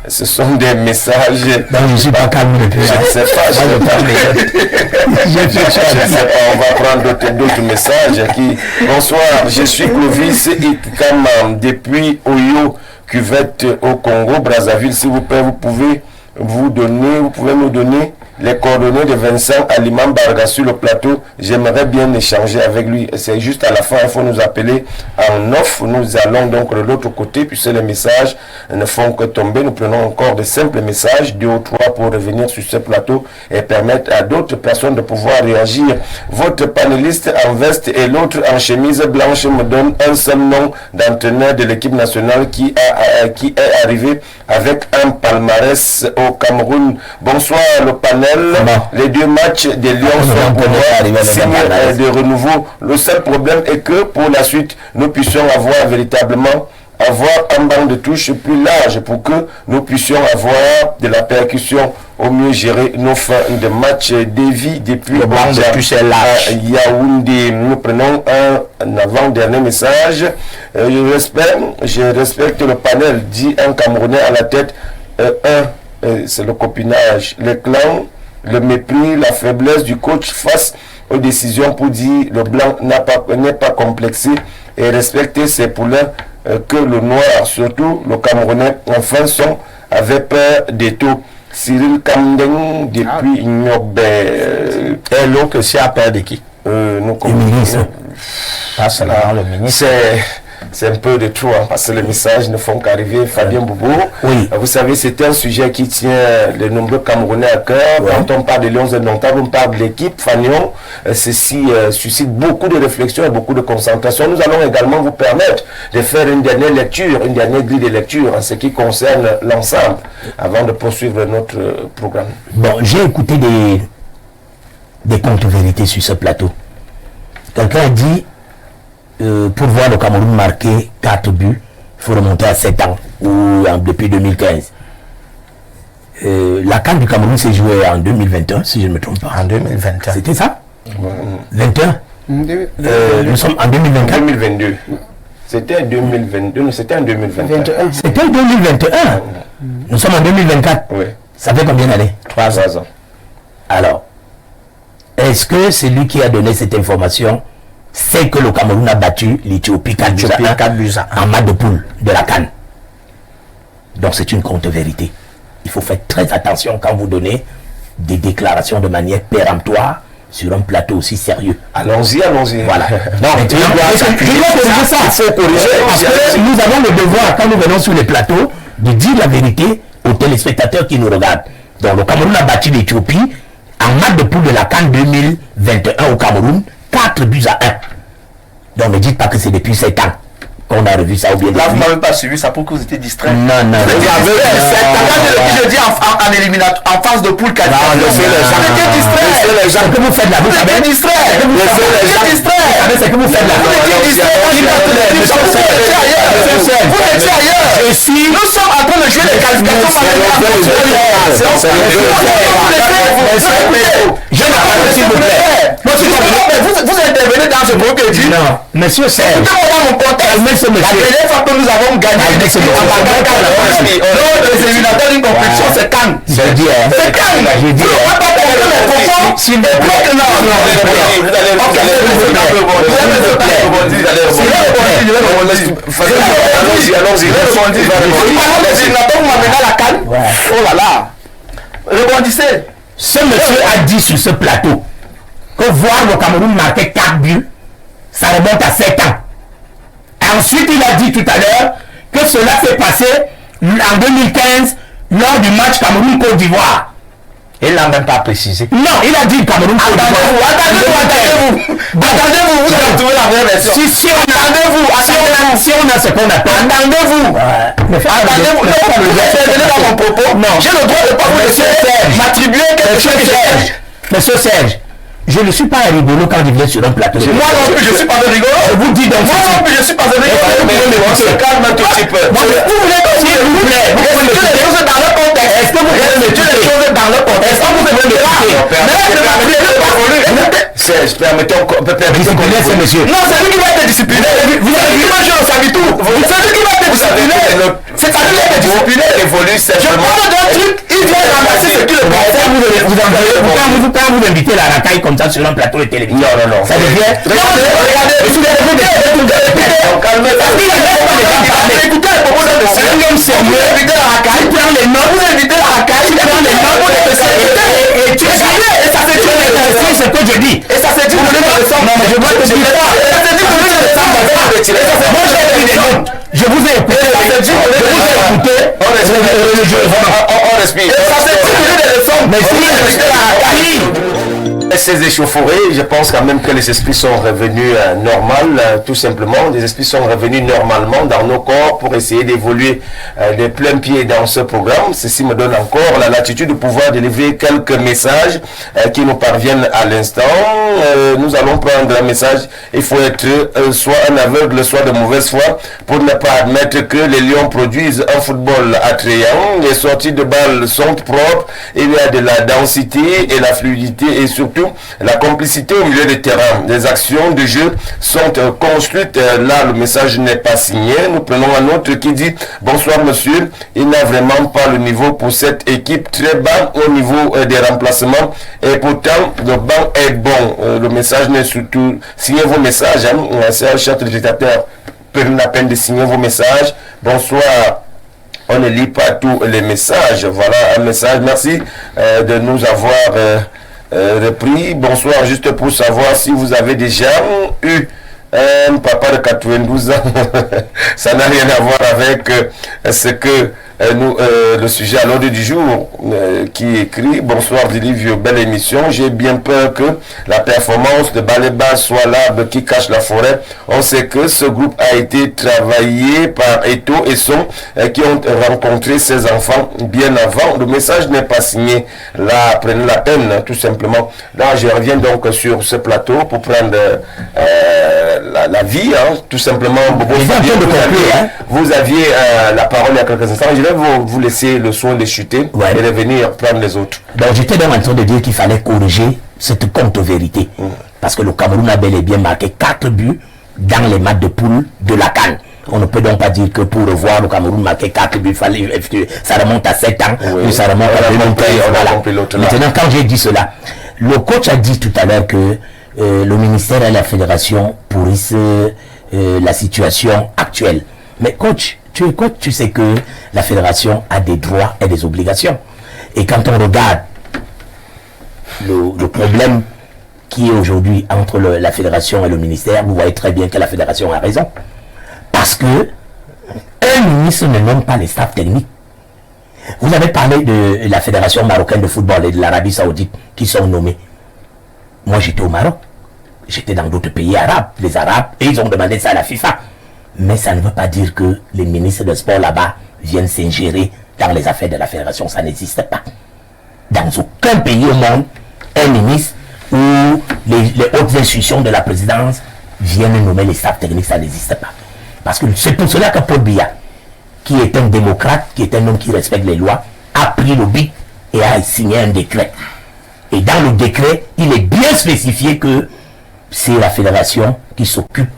Ce sont des messages. Non, je ne suis pas calme depuis. Je ne sais pas. On va prendre d'autres messages. Bonsoir, je suis Clovis Ikama depuis Oyo, Cuvette au Congo, Brazzaville. S'il vous plaît, vous pouvez nous donner les coordonnées de Vincent Aliman Barga sur le plateau. J'aimerais bien échanger avec lui. C'est juste à la fin, il faut nous appeler en off. Nous allons donc de l'autre côté, puisque les messages ne font que tomber. Nous prenons encore de simples messages, 2 ou 3 pour revenir sur ce plateau et permettre à d'autres personnes de pouvoir réagir. Votre panéliste en veste et l'autre en chemise blanche me donne un seul nom d'entraîneur de l'équipe nationale qui est arrivé avec un palmarès au Cameroun. Bonsoir le panel. Les 2 matchs des Lions sont pour moi signe de renouveau. Le seul problème est que pour la suite, nous puissions avoir un banc de touche plus large pour que nous puissions avoir de la percussion, au mieux gérer nos fins de match. Dévi depuis le banc de touche est large. Yaoundé. Nous prenons un avant-dernier message. Je respecte le panel, dit un Camerounais à la tête. C'est le copinage, le clan, le mépris, la faiblesse du coach face aux décisions pour dire le blanc n'est pas complexé et respecter ses poulains que le noir, surtout le Camerounais, enfin avait peur des taux. Cyril Kamdeng depuis Nyobé. Et l'autre, c'est à peur de qui? Le ministre. Pas seulement le ministre. C'est un peu de tout, parce que les messages ne font qu'arriver. Fabien Boubou, oui. Vous savez, c'est un sujet qui tient de nombreux Camerounais à cœur. Oui. Quand on parle des Lions indomptables, on parle de l'équipe Fagnon. Ceci suscite beaucoup de réflexion et beaucoup de concentration. Nous allons également vous permettre de faire une dernière grille de lecture en ce qui concerne l'ensemble, avant de poursuivre notre programme. Bon, j'ai écouté des contre-vérités sur ce plateau. Quelqu'un a dit pour voir le Cameroun marquer 4 buts, il faut remonter à 7 ans, ou depuis 2015. La CAN du Cameroun s'est jouée en 2021, si je ne me trompe pas. En 2021. C'était ça 21 Nous sommes en 2024. 2022. C'était 2022, c'était en 2021. C'était en 2021. Nous sommes en 2024. Oui. Ça fait combien d'années? 3 ans. Alors, est-ce que celui qui a donné cette information sait que le Cameroun a battu l'Éthiopie 4-1 en match de poule de la CAN? Donc c'est une contre-vérité. Il faut faire très attention quand vous donnez des déclarations de manière péremptoire sur un plateau aussi sérieux. Allons-y. Voilà. Non, je dois corriger ça. Parce que nous avons le devoir, quand nous venons sur les plateaux, de dire la vérité aux téléspectateurs qui nous regardent. Donc le Cameroun a battu l'Éthiopie en match de poule de la CAN 2021 au Cameroun, 4-1. Donc ne dites pas que c'est depuis 7 ans qu'on a revu ça ou bien. Là, vous n'avez pas suivi ça pour que vous étiez distrait. Non. Je dis en éliminatoire, en phase de poule qualifiée. Vous étiez distrait. C'est que vous faites la bouche. Vous étiez distrait. Vous étiez distrait. C'est que vous faites la Vous étiez distrait. Vous étiez ailleurs. Nous sommes en train de jouer les qualifications. Vous intervenez dans ce groupe et dit non, monsieur Serge. Mon contexte. La dernière fois que nous avons gagné les éliminatoires d'une compétition, c'est Cannes. J'ai dit, c'est Cannes. J'ai dit, s'il vous plaît, oh là là, rebondissez. Ce monsieur a dit sur ce plateau que voir le Cameroun marquer 4 buts, ça remonte à 7 ans. Et ensuite, il a dit tout à l'heure que cela s'est passé en 2015 lors du match Cameroun-Côte d'Ivoire. Il n'a même pas précisé. Non, il a dit Cameroun-Côte d'Ivoire. Attendez-vous, vous allez trouver la vraie version. Si on a ce qu'on appelle. Attendez-vous, dans mon propos. Non. J'ai le droit de pas vous laisser m'attribuer quelque chose que j'ai. Monsieur Serge, je ne suis pas un rigolo quand je viens sur un plateau. Moi non plus, je suis pas un rigolo. Je vous dis donc. Moi non plus, je suis pas un rigolo. On se calme un tout petit peu. Vous voulez s'il vous plaît, vous mettez les choses dans le contexte. Est-ce que vous mettez les choses dans le contexte? Est-ce que vous mettez les Serge, permettons discipliner ce monsieur. Non, c'est lui qui va être discipliné. Vous avez vu, moi je ne savais tout. C'est lui qui va être discipliné. C'est à lui d'être discipliné. Évolue Je simplement. parle d'un truc, il vient ramasser ce qui le concerne. Quand vous invitez la racaille comme ça sur un plateau de télévision, Non. ça devient. Regardez. Écoutez les propos de monsieur. Vous invitez la racaille. Tu prends les noms. Vous invitez la racaille. Tu prends les noms. Et tu es. Et ça s'est dit. C'est ce que je dis. Et ça s'est dit. Non, mais je dois te dire ça. Et ça s'est dit. Moi, j'ai pris des noms. Je vous ai écouté. On respire. Et ça s'est dit. Des leçons. Mais si. Ces échauffourées, je pense quand même que les esprits sont revenus normal, tout simplement. Les esprits sont revenus normalement dans nos corps pour essayer d'évoluer de plein pied dans ce programme. Ceci me donne encore la latitude de pouvoir délivrer quelques messages qui nous parviennent à l'instant. Nous allons prendre un message. Il faut être soit un aveugle, soit de mauvaise foi pour ne pas admettre que les Lions produisent un football attrayant. Les sorties de balles sont propres. Il y a de la densité et la fluidité et surtout la complicité au milieu des terrains. Les actions de jeu sont construites. Là, le message n'est pas signé. Nous prenons un autre qui dit « Bonsoir monsieur, il n'a vraiment pas le niveau pour cette équipe, très bas au niveau des remplacements et pourtant le banc est bon. » Le message n'est surtout... Signez vos messages, hein. C'est un chef téléspectateur. Prenez la peine de signer vos messages. Bonsoir. On ne lit pas tous les messages. Voilà un message. Merci de nous avoir... repris. Bonsoir, juste pour savoir si vous avez déjà eu un papa de 92 ans. Ça n'a rien à voir avec ce que le sujet à l'ordre du jour qui écrit « Bonsoir Dilivio, belle émission. J'ai bien peur que la performance de Baléba soit l'arbre qui cache la forêt. On sait que ce groupe a été travaillé par Eto et Son qui ont rencontré ces enfants bien avant. Le message n'est pas signé. Là, prenez la peine, tout simplement. Là, je reviens donc sur ce plateau pour prendre la vie, hein, tout simplement. Bobo Fabien, vous aviez la parole il y a quelques instants. Je vais vous laisser le soin de chuter et de venir prendre les autres. Donc j'étais dans en train de dire qu'il fallait corriger cette contre-vérité. Parce que le Cameroun a bel et bien marqué 4 buts dans les matchs de poule de la CAN. On ne peut donc pas dire que pour revoir le Cameroun marquer 4 buts, ça remonte à 7 ans, ou ça remonte à 2013. Voilà. Maintenant, quand j'ai dit cela, le coach a dit tout à l'heure que le ministère et la fédération pourrissent la situation actuelle. Mais coach, tu es coach, tu sais que la fédération a des droits et des obligations. Et quand on regarde le problème qui est aujourd'hui entre la fédération et le ministère, vous voyez très bien que la fédération a raison. Parce que un ministre ne nomme pas les staffs techniques. Vous avez parlé de la fédération marocaine de football et de l'Arabie Saoudite qui sont nommés. Moi j'étais au Maroc, j'étais dans d'autres pays arabes, les Arabes, et ils ont demandé ça à la FIFA. Mais ça ne veut pas dire que les ministres de sport là-bas viennent s'ingérer dans les affaires de la fédération, ça n'existe pas. Dans aucun pays au monde, un ministre ou les hautes institutions de la présidence viennent nommer les staffs techniques, ça n'existe pas. Parce que c'est pour cela que Paul Biya, qui est un démocrate, qui est un homme qui respecte les lois, a pris le bic et a signé un décret. Et dans le décret, il est bien spécifié que c'est la fédération qui s'occupe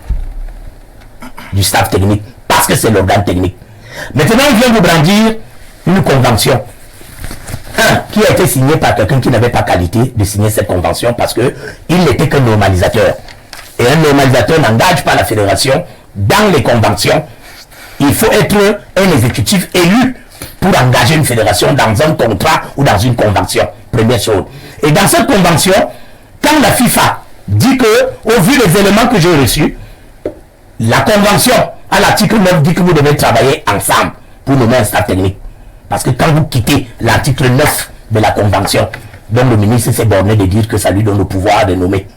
du staff technique, parce que c'est l'organe technique. Maintenant, il vient vous brandir une convention qui a été signée par quelqu'un qui n'avait pas qualité de signer cette convention parce qu'il n'était qu'un normalisateur. Et un normalisateur n'engage pas la fédération dans les conventions. Il faut être un exécutif élu pour engager une fédération dans un contrat ou dans une convention. Première chose. Et dans cette convention, quand la FIFA dit que, au vu des éléments que j'ai reçus, la convention à l'article 9 dit que vous devez travailler ensemble pour nommer un staff technique. Parce que quand vous quittez l'article 9 de la convention, dont le ministre s'est borné de dire que ça lui donne le pouvoir de nommer,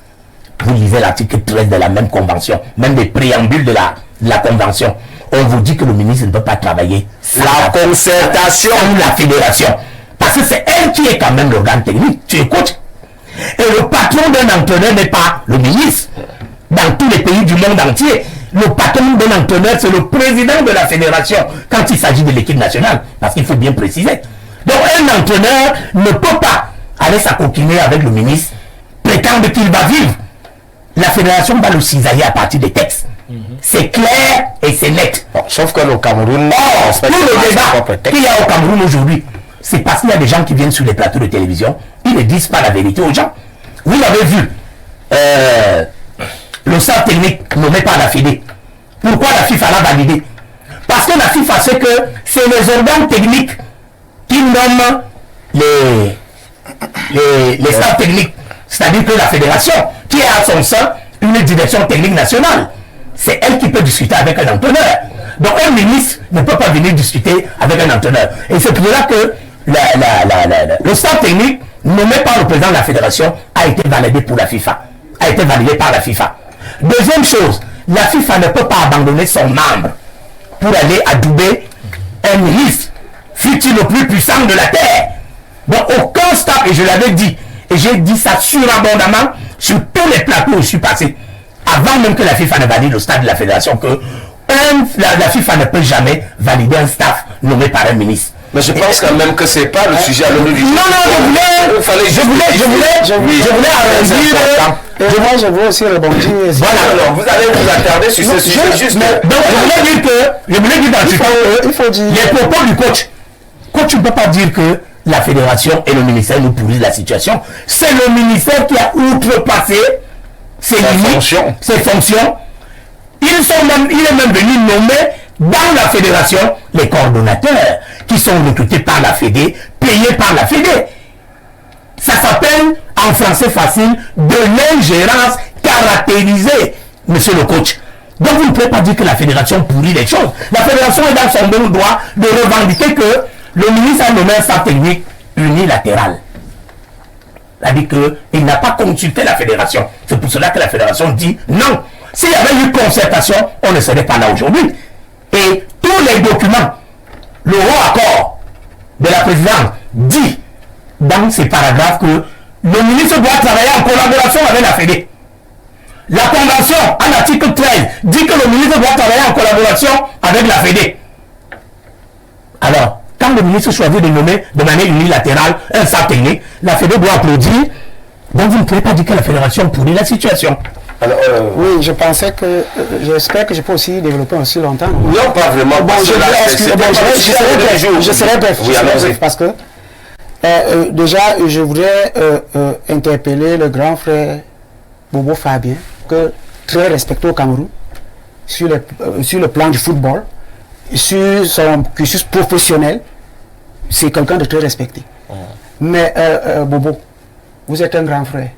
vous lisez l'article 13 de la même convention, même des préambules de la convention, on vous dit que le ministre ne peut pas travailler sans la concertation ou la fédération. Parce que c'est elle qui est quand même l'organe technique. Tu écoutes. Et le patron d'un entraîneur n'est pas le ministre. Dans tous les pays du monde entier, le patron d'un entraîneur, c'est le président de la fédération quand il s'agit de l'équipe nationale. Parce qu'il faut bien préciser. Donc un entraîneur ne peut pas aller s'acoquiner avec le ministre, prétendre qu'il va vivre. La fédération va le cisailler à partir des textes. C'est clair et c'est net. Bon, sauf que le Cameroun... tout le débat qu'il y a au Cameroun aujourd'hui, c'est parce qu'il y a des gens qui viennent sur les plateaux de télévision, ils ne disent pas la vérité aux gens. Vous avez vu le staff technique nommé par la Fédé. Pourquoi la FIFA l'a validé? Parce que la FIFA sait que c'est les organes techniques qui nomment les staffs techniques. C'est-à-dire que la fédération, qui a à son sein une direction technique nationale, c'est elle qui peut discuter avec un entraîneur. Donc un ministre ne peut pas venir discuter avec un entraîneur. Et c'est pour cela que le staff technique nommé par le président de la fédération a été validé pour la FIFA. A été validé par la FIFA. Deuxième chose, la FIFA ne peut pas abandonner son membre pour aller adouber un ministre, fut-il le plus puissant de la terre. Donc aucun staff, et je l'avais dit, et j'ai dit ça surabondamment sur tous les plateaux où je suis passé, avant même que la FIFA ne valide le staff de la fédération, que la FIFA ne peut jamais valider un staff nommé par un ministre. Mais je pense quand même que c'est pas le sujet à l'honneur du jour. Non, je voulais arrondir. Je voulais aussi rebondir. Voilà, alors vous allez vous attarder sur ce sujet juste. Donc je voulais dire dans ce temps, il faut dire les propos du coach. Coach, tu ne peux pas dire que la fédération et le ministère nous pourrissent la situation. C'est le ministère qui a outrepassé ses limites, ses fonctions. Il est même venu nommer dans la fédération les coordonnateurs qui sont recrutés par la Fédé, payés par la Fédé. Ça s'appelle, en français facile, de l'ingérence caractérisée, monsieur le coach. Donc vous ne pouvez pas dire que la fédération pourrit les choses. La fédération est dans son bon droit de revendiquer que le ministre a nommé un staff technique unilatéral. C'est-à-dire qu'il n'a pas consulté la fédération. C'est pour cela que la fédération dit non. S'il y avait eu concertation, on ne serait pas là aujourd'hui. Et tous les documents, le haut accord de la présidence dit dans ces paragraphes que le ministre doit travailler en collaboration avec la Fédé. La convention, à l'article 13, dit que le ministre doit travailler en collaboration avec la Fédé. Alors, quand le ministre choisit de nommer de manière unilatérale un staff technique, la Fédé doit applaudir. Donc vous ne pouvez pas dire que la fédération pourrit la situation. Alors, oui, je pensais que... J'espère que je peux aussi développer aussi longtemps. Non, pas vraiment. Bon, je serai bref. Parce que déjà, je voudrais interpeller le grand frère Bobo Fabien, que très respecté au Cameroun, sur le plan du football, sur son cursus professionnel. C'est quelqu'un de très respecté. Mais Bobo, vous êtes un grand frère.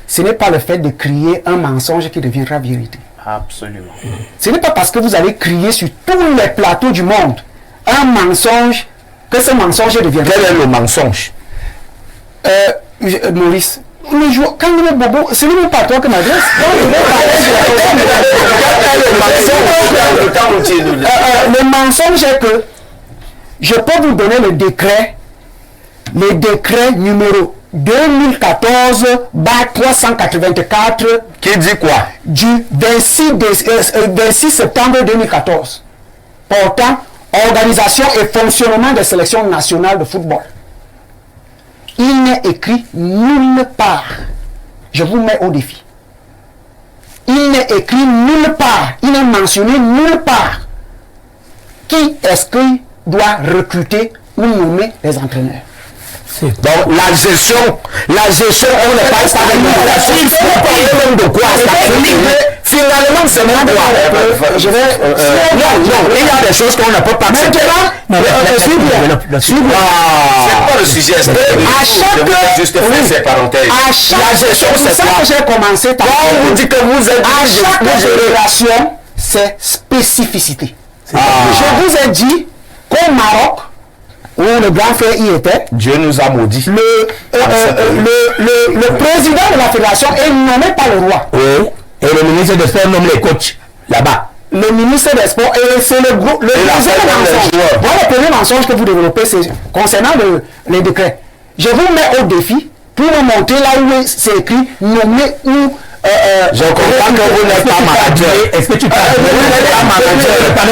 Ce n'est pas le fait de crier un mensonge qui deviendra vérité. Absolument. Ce n'est pas parce que vous avez crié sur tous les plateaux du monde un mensonge que ce mensonge deviendra. Quel est le mensonge? Maurice, quand le Bobo, ce n'est même pas toi qui m'adresse. Le mensonge est que je peux vous donner le décret numéro 2014-384 qui dit quoi? Du 26 septembre 2014 portant organisation et fonctionnement des sélections nationales de football. Il n'est écrit nulle part, je vous mets au défi, il n'est écrit nulle part, il n'est mentionné nulle part qui est-ce qu'il doit recruter ou nommer les entraîneurs. Donc la gestion, on ne parle pas de régulation, il faut parler même de quoi? Finalement, c'est même quoi? Je vais... Non, il y a des choses qu'on ne peut pas accepter. C'est pas le sujet. À chaque gestion, c'est ça que j'ai commencé. On dit que vous êtes... À chaque génération, c'est spécificité. Je vous ai dit qu'au Maroc, où le grand frère y était, Dieu nous a maudits. Le président de la fédération est nommé par le roi. Oui. Et le ministre des Sports nomme les coachs là-bas. Le ministre des Sports, et c'est le groupe. Le premier mensonge que vous développez, c'est concernant les décrets. Je vous mets au défi pour vous montrer là où c'est écrit nommé ou. Je comprends que vous n'êtes pas manager. Est-ce que tu parles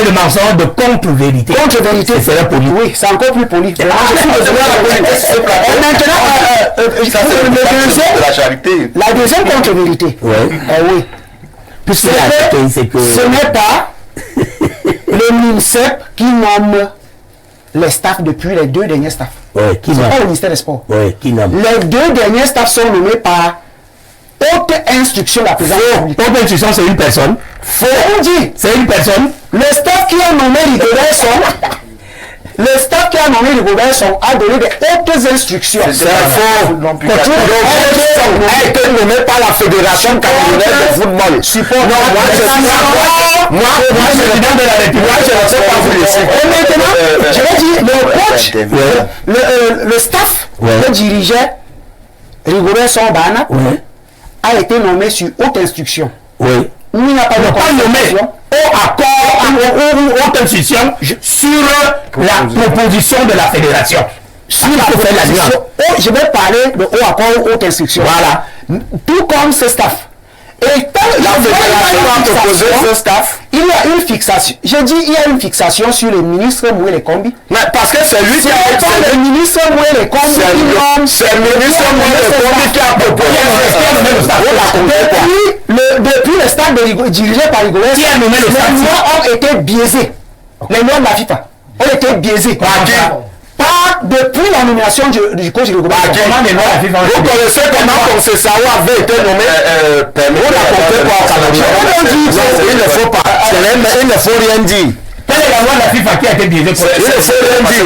de mensonge de contre-vérité? Contre-vérité. C'est la police. Oui, c'est encore plus poli. Maintenant, la charité. La deuxième contre-vérité. Oui. Oui. Puisque ce n'est pas le MINSEP qui nomme les staffs depuis les 2 derniers staffs. Oui, qui c'est nomme? pas le ministère des Sports. Oui, qui nomme? Les 2 derniers staffs sont nommés par haute instruction de la présidence. Haute instruction, c'est une personne. Faux. On dit. C'est une personne. Le staff qui a nommé Rigobert a donné des hautes instructions. C'est faux. Donc, a été nommé par la Fédération camerounaise de football. Moi, je suis président de la République. Moi, je ne sais pas vous laisser. Et maintenant, je vais dire, le coach, le staff que dirigeait Rigobert Sambana a été nommé sur haute instruction. Oui. Où il n'y a pas de nommé au accord ou haute instruction sur la proposition de la fédération. Sur la proposition, je vais parler de haut accord ou haute instruction. Voilà. Tout comme ce staff. Et tant la fédération a proposé ce staff. Il y a une fixation. Je dis il y a une fixation sur le ministre Moué Kombi. Mais parce que c'est lui qui a le ministre Moué Kombi. C'est le ministre Moué Kombi qui a proposé depuis le stade dirigé par Rigobert, les lois ont été biaisées. Les lois de la FIFA ont été biaisées. Pas depuis la nomination du coach Rigobert. Vous connaissez comment Conceição avait été nommé? Vous racontez quoi au Cameroun? Il ne faut pas. Il ne faut rien dire. Quelle est la loi de la FIFA qui a été biaisée? Il ne faut rien dire.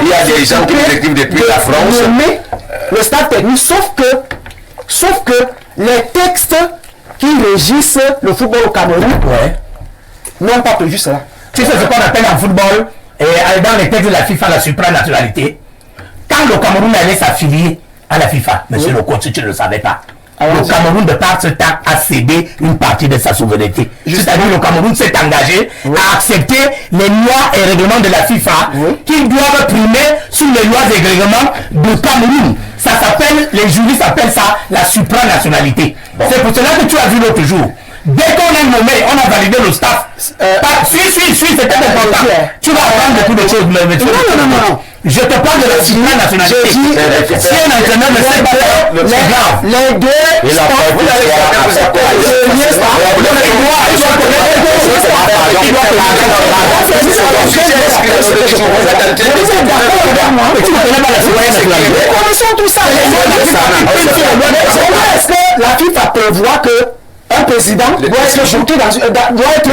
Il y a des gens qui écrivent depuis la France. Le staff technique, sauf que les textes qui régissent le football au Cameroun n'ont pas prévu cela. C'est ce qu'on appelle en football, et dans les textes de la FIFA, la supranationalité. Quand le Cameroun allait s'affilier à la FIFA, monsieur le coach, si tu ne le savais pas, le Cameroun de part ce temps a cédé une partie de sa souveraineté. C'est-à-dire le Cameroun s'est engagé à accepter les lois et règlements de la FIFA qui doivent primer sur les lois et règlements du Cameroun. Ça s'appelle, les juristes appellent ça la supranationalité. C'est pour cela que tu as vu l'autre jour Dès qu'on a nommé, on a validé le staff. Suis, c'était important. Tu vas apprendre de toutes les choses. Non. Je te parle de la citoyenne nationalité. Si un entraîneur ne sait pas faire, c'est grave. Les deux, est-ce que la FIFA prévoit que un président doit être shooté doit être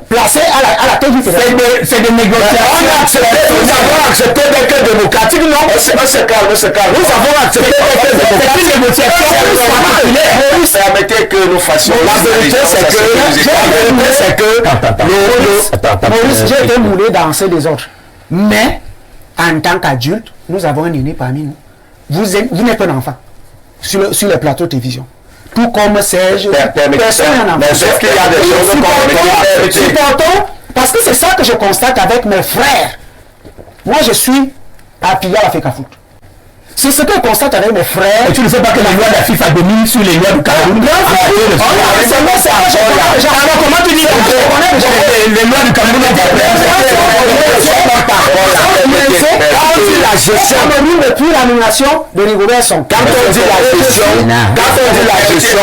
placé à la tête du fédération? C'est des négociations. Nous avons accepté des cas démocratiques, non? On se calme. Nous avons accepté des cas démocratiques. C'est une négociation. Permettez que nous fassions. La vérité, c'est que Maurice, j'ai été moulé dans ces désordres. Mais, en tant qu'adulte, nous avons un aîné parmi nous. Vous n'êtes pas un enfant sur le plateau de télévision. Tout comme Serge, personne n'en a fait. Sauf qu'il y a des choses supportons, parce que c'est ça que je constate avec mes frères. Moi, je suis appuyé à la FECAFOOT. C'est ce que je constate avec mes frères. Et tu ne sais pas que la loi de la FIFA domine sur les lois du Cameroun? Alors comment tu dis que les lois du Cameroun la gestion depuis la nomination de Rigobert Song. Quand on dit la gestion,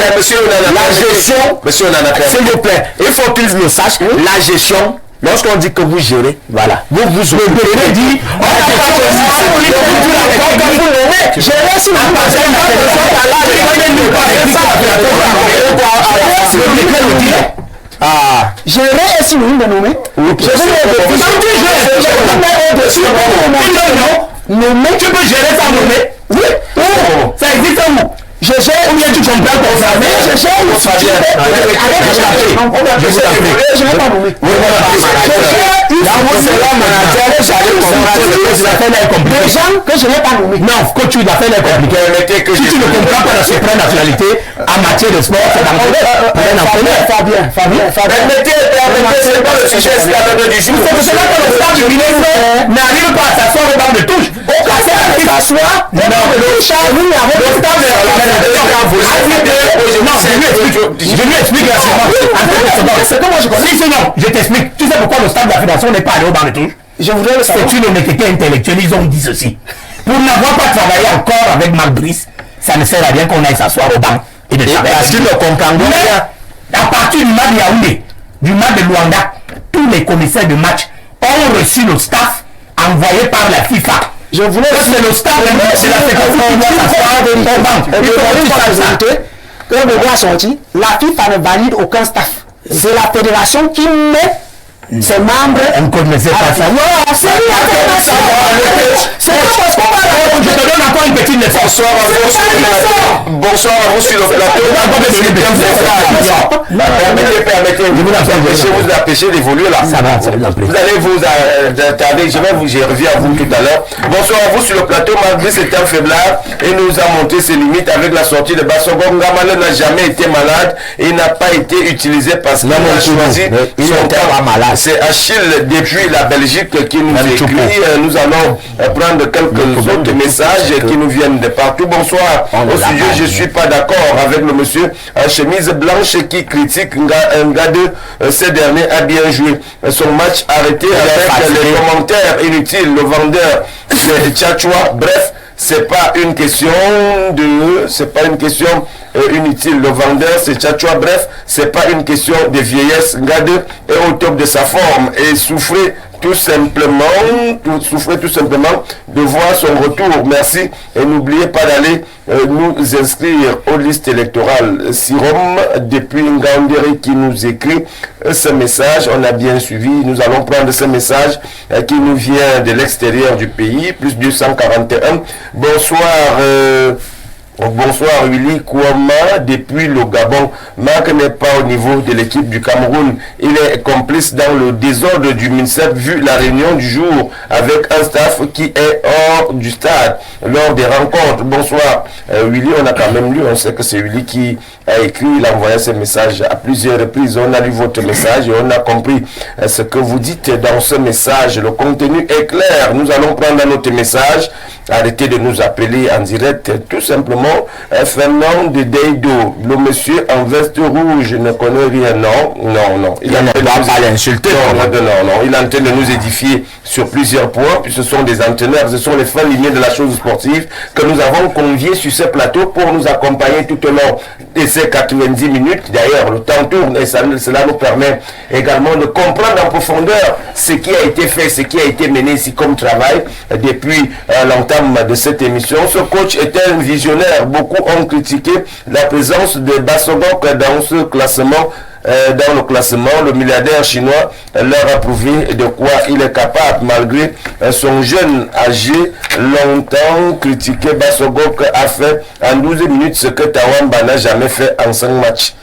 s'il vous plaît, il faut qu'ils le sachent, la gestion. Lorsqu'on dit que vous gérez, voilà. Vous devez dire, gérer si vous gérer et si vous me nommez. Nommer, tu peux gérer sans nommer. Oui. Ça existe où? Je gère ou bien tu comprends pour ça. Mais je gère ou ça vient. Je n'ai pas nommé. Des gens que je n'ai pas nommé. Non, coach, tu as fait les compliqués. Si tu ne comprends pas la suprême nationalité en matière de sport, c'est Fabien. Permettez, c'est pas le sujet scandaleux du jour. C'est là que le stade du ministre n'arrive pas à s'asseoir au banc de touche. S'asseoir. Non, le stade de je lui explique la c'est que moi je connais. Sinon, je t'explique. Tu sais pourquoi le stade de la fédération n'est pas allé au banc de touche? Je voudrais le savoir. C'est une honnêteté intellectuelle. Ils ont dit ceci. Pour n'avoir pas travaillé encore avec Marc Brice, ça ne sert à rien qu'on aille s'asseoir au banc et de travailler. Parce qu'ils ne comprennent rien. À partir du match de Yaoundé, du match de Luanda, tous les commissaires de match ont reçu le staff envoyé par la FIFA. Je voulais c'est le staff de la fédération qui doit s'asseoir au banc. Quand le droit sorti, la FIFA ne valide aucun staff. C'est la fédération qui met ses membres. On ne connaissait pas ça. C'est parce qu'on va. Je te donne encore une petite leçon. Bonsoir à vous sur le plateau. Permettez, vous empêcher d'évoluer là. Vous allez vous attarder, je reviens à vous tout à l'heure. Bonsoir à vous sur le plateau. Malgré c'est un faiblard et nous a montré ses limites avec la sortie de Bassongo. Ngamale n'a jamais été malade et n'a pas été utilisé parce qu'il a choisi son temps malade. C'est Achille depuis la Belgique qui nous écrit. Nous allons prendre quelques autres messages qui nous viennent de partout. Bonsoir. Au sujet, je ne suis pas d'accord avec le monsieur en chemise blanche qui critique Ngade. Ce dernier a bien joué son match arrêté avec les commentaires inutiles. Le vendeur, c'est Tchatchoua. Bref, c'est pas une question inutile. Le vendeur, c'est Tchatchoua. Bref, c'est pas une question de vieillesse. Ngade est au top de sa forme et souffrait tout simplement de voir son retour. Merci et n'oubliez pas d'aller nous inscrire aux listes électorales. Sirom depuis Ngaoundéré qui nous écrit ce message, on a bien suivi. Nous allons prendre ce message qui nous vient de l'extérieur du pays, plus 241. Bonsoir Willy Kouama depuis le Gabon. Marc n'est pas au niveau de l'équipe du Cameroun. Il est complice dans le désordre du MINSEP vu la réunion du jour avec un staff qui est hors du stade lors des rencontres. Bonsoir Willy, on a quand même lu, on sait que c'est Willy qui a écrit, il a envoyé ce message à plusieurs reprises. On a lu votre message et on a compris ce que vous dites dans ce message. Le contenu est clair. Nous allons prendre notre message. Arrêtez de nous appeler en direct tout simplement notamment Fernand de Deido, le monsieur en veste rouge, ne connaît rien, non. Il ne doit pas l'insulter. Non, il est en train de nous édifier sur plusieurs points, puis ce sont des entraîneurs, ce sont les fins limiers de la chose sportive que nous avons conviés sur ce plateau pour nous accompagner tout au long de ces 90 minutes. D'ailleurs, le temps tourne et cela nous permet également de comprendre en profondeur ce qui a été fait, ce qui a été mené ici comme travail depuis l'entame de cette émission. Ce coach était un visionnaire. Beaucoup ont critiqué la présence de Bassogok dans ce classement. Dans le classement, le milliardaire chinois leur a prouvé de quoi il est capable malgré son jeune âgé. Longtemps critiqué, Bassogok a fait en 12 minutes ce que Tawamba n'a jamais fait en 5 matchs.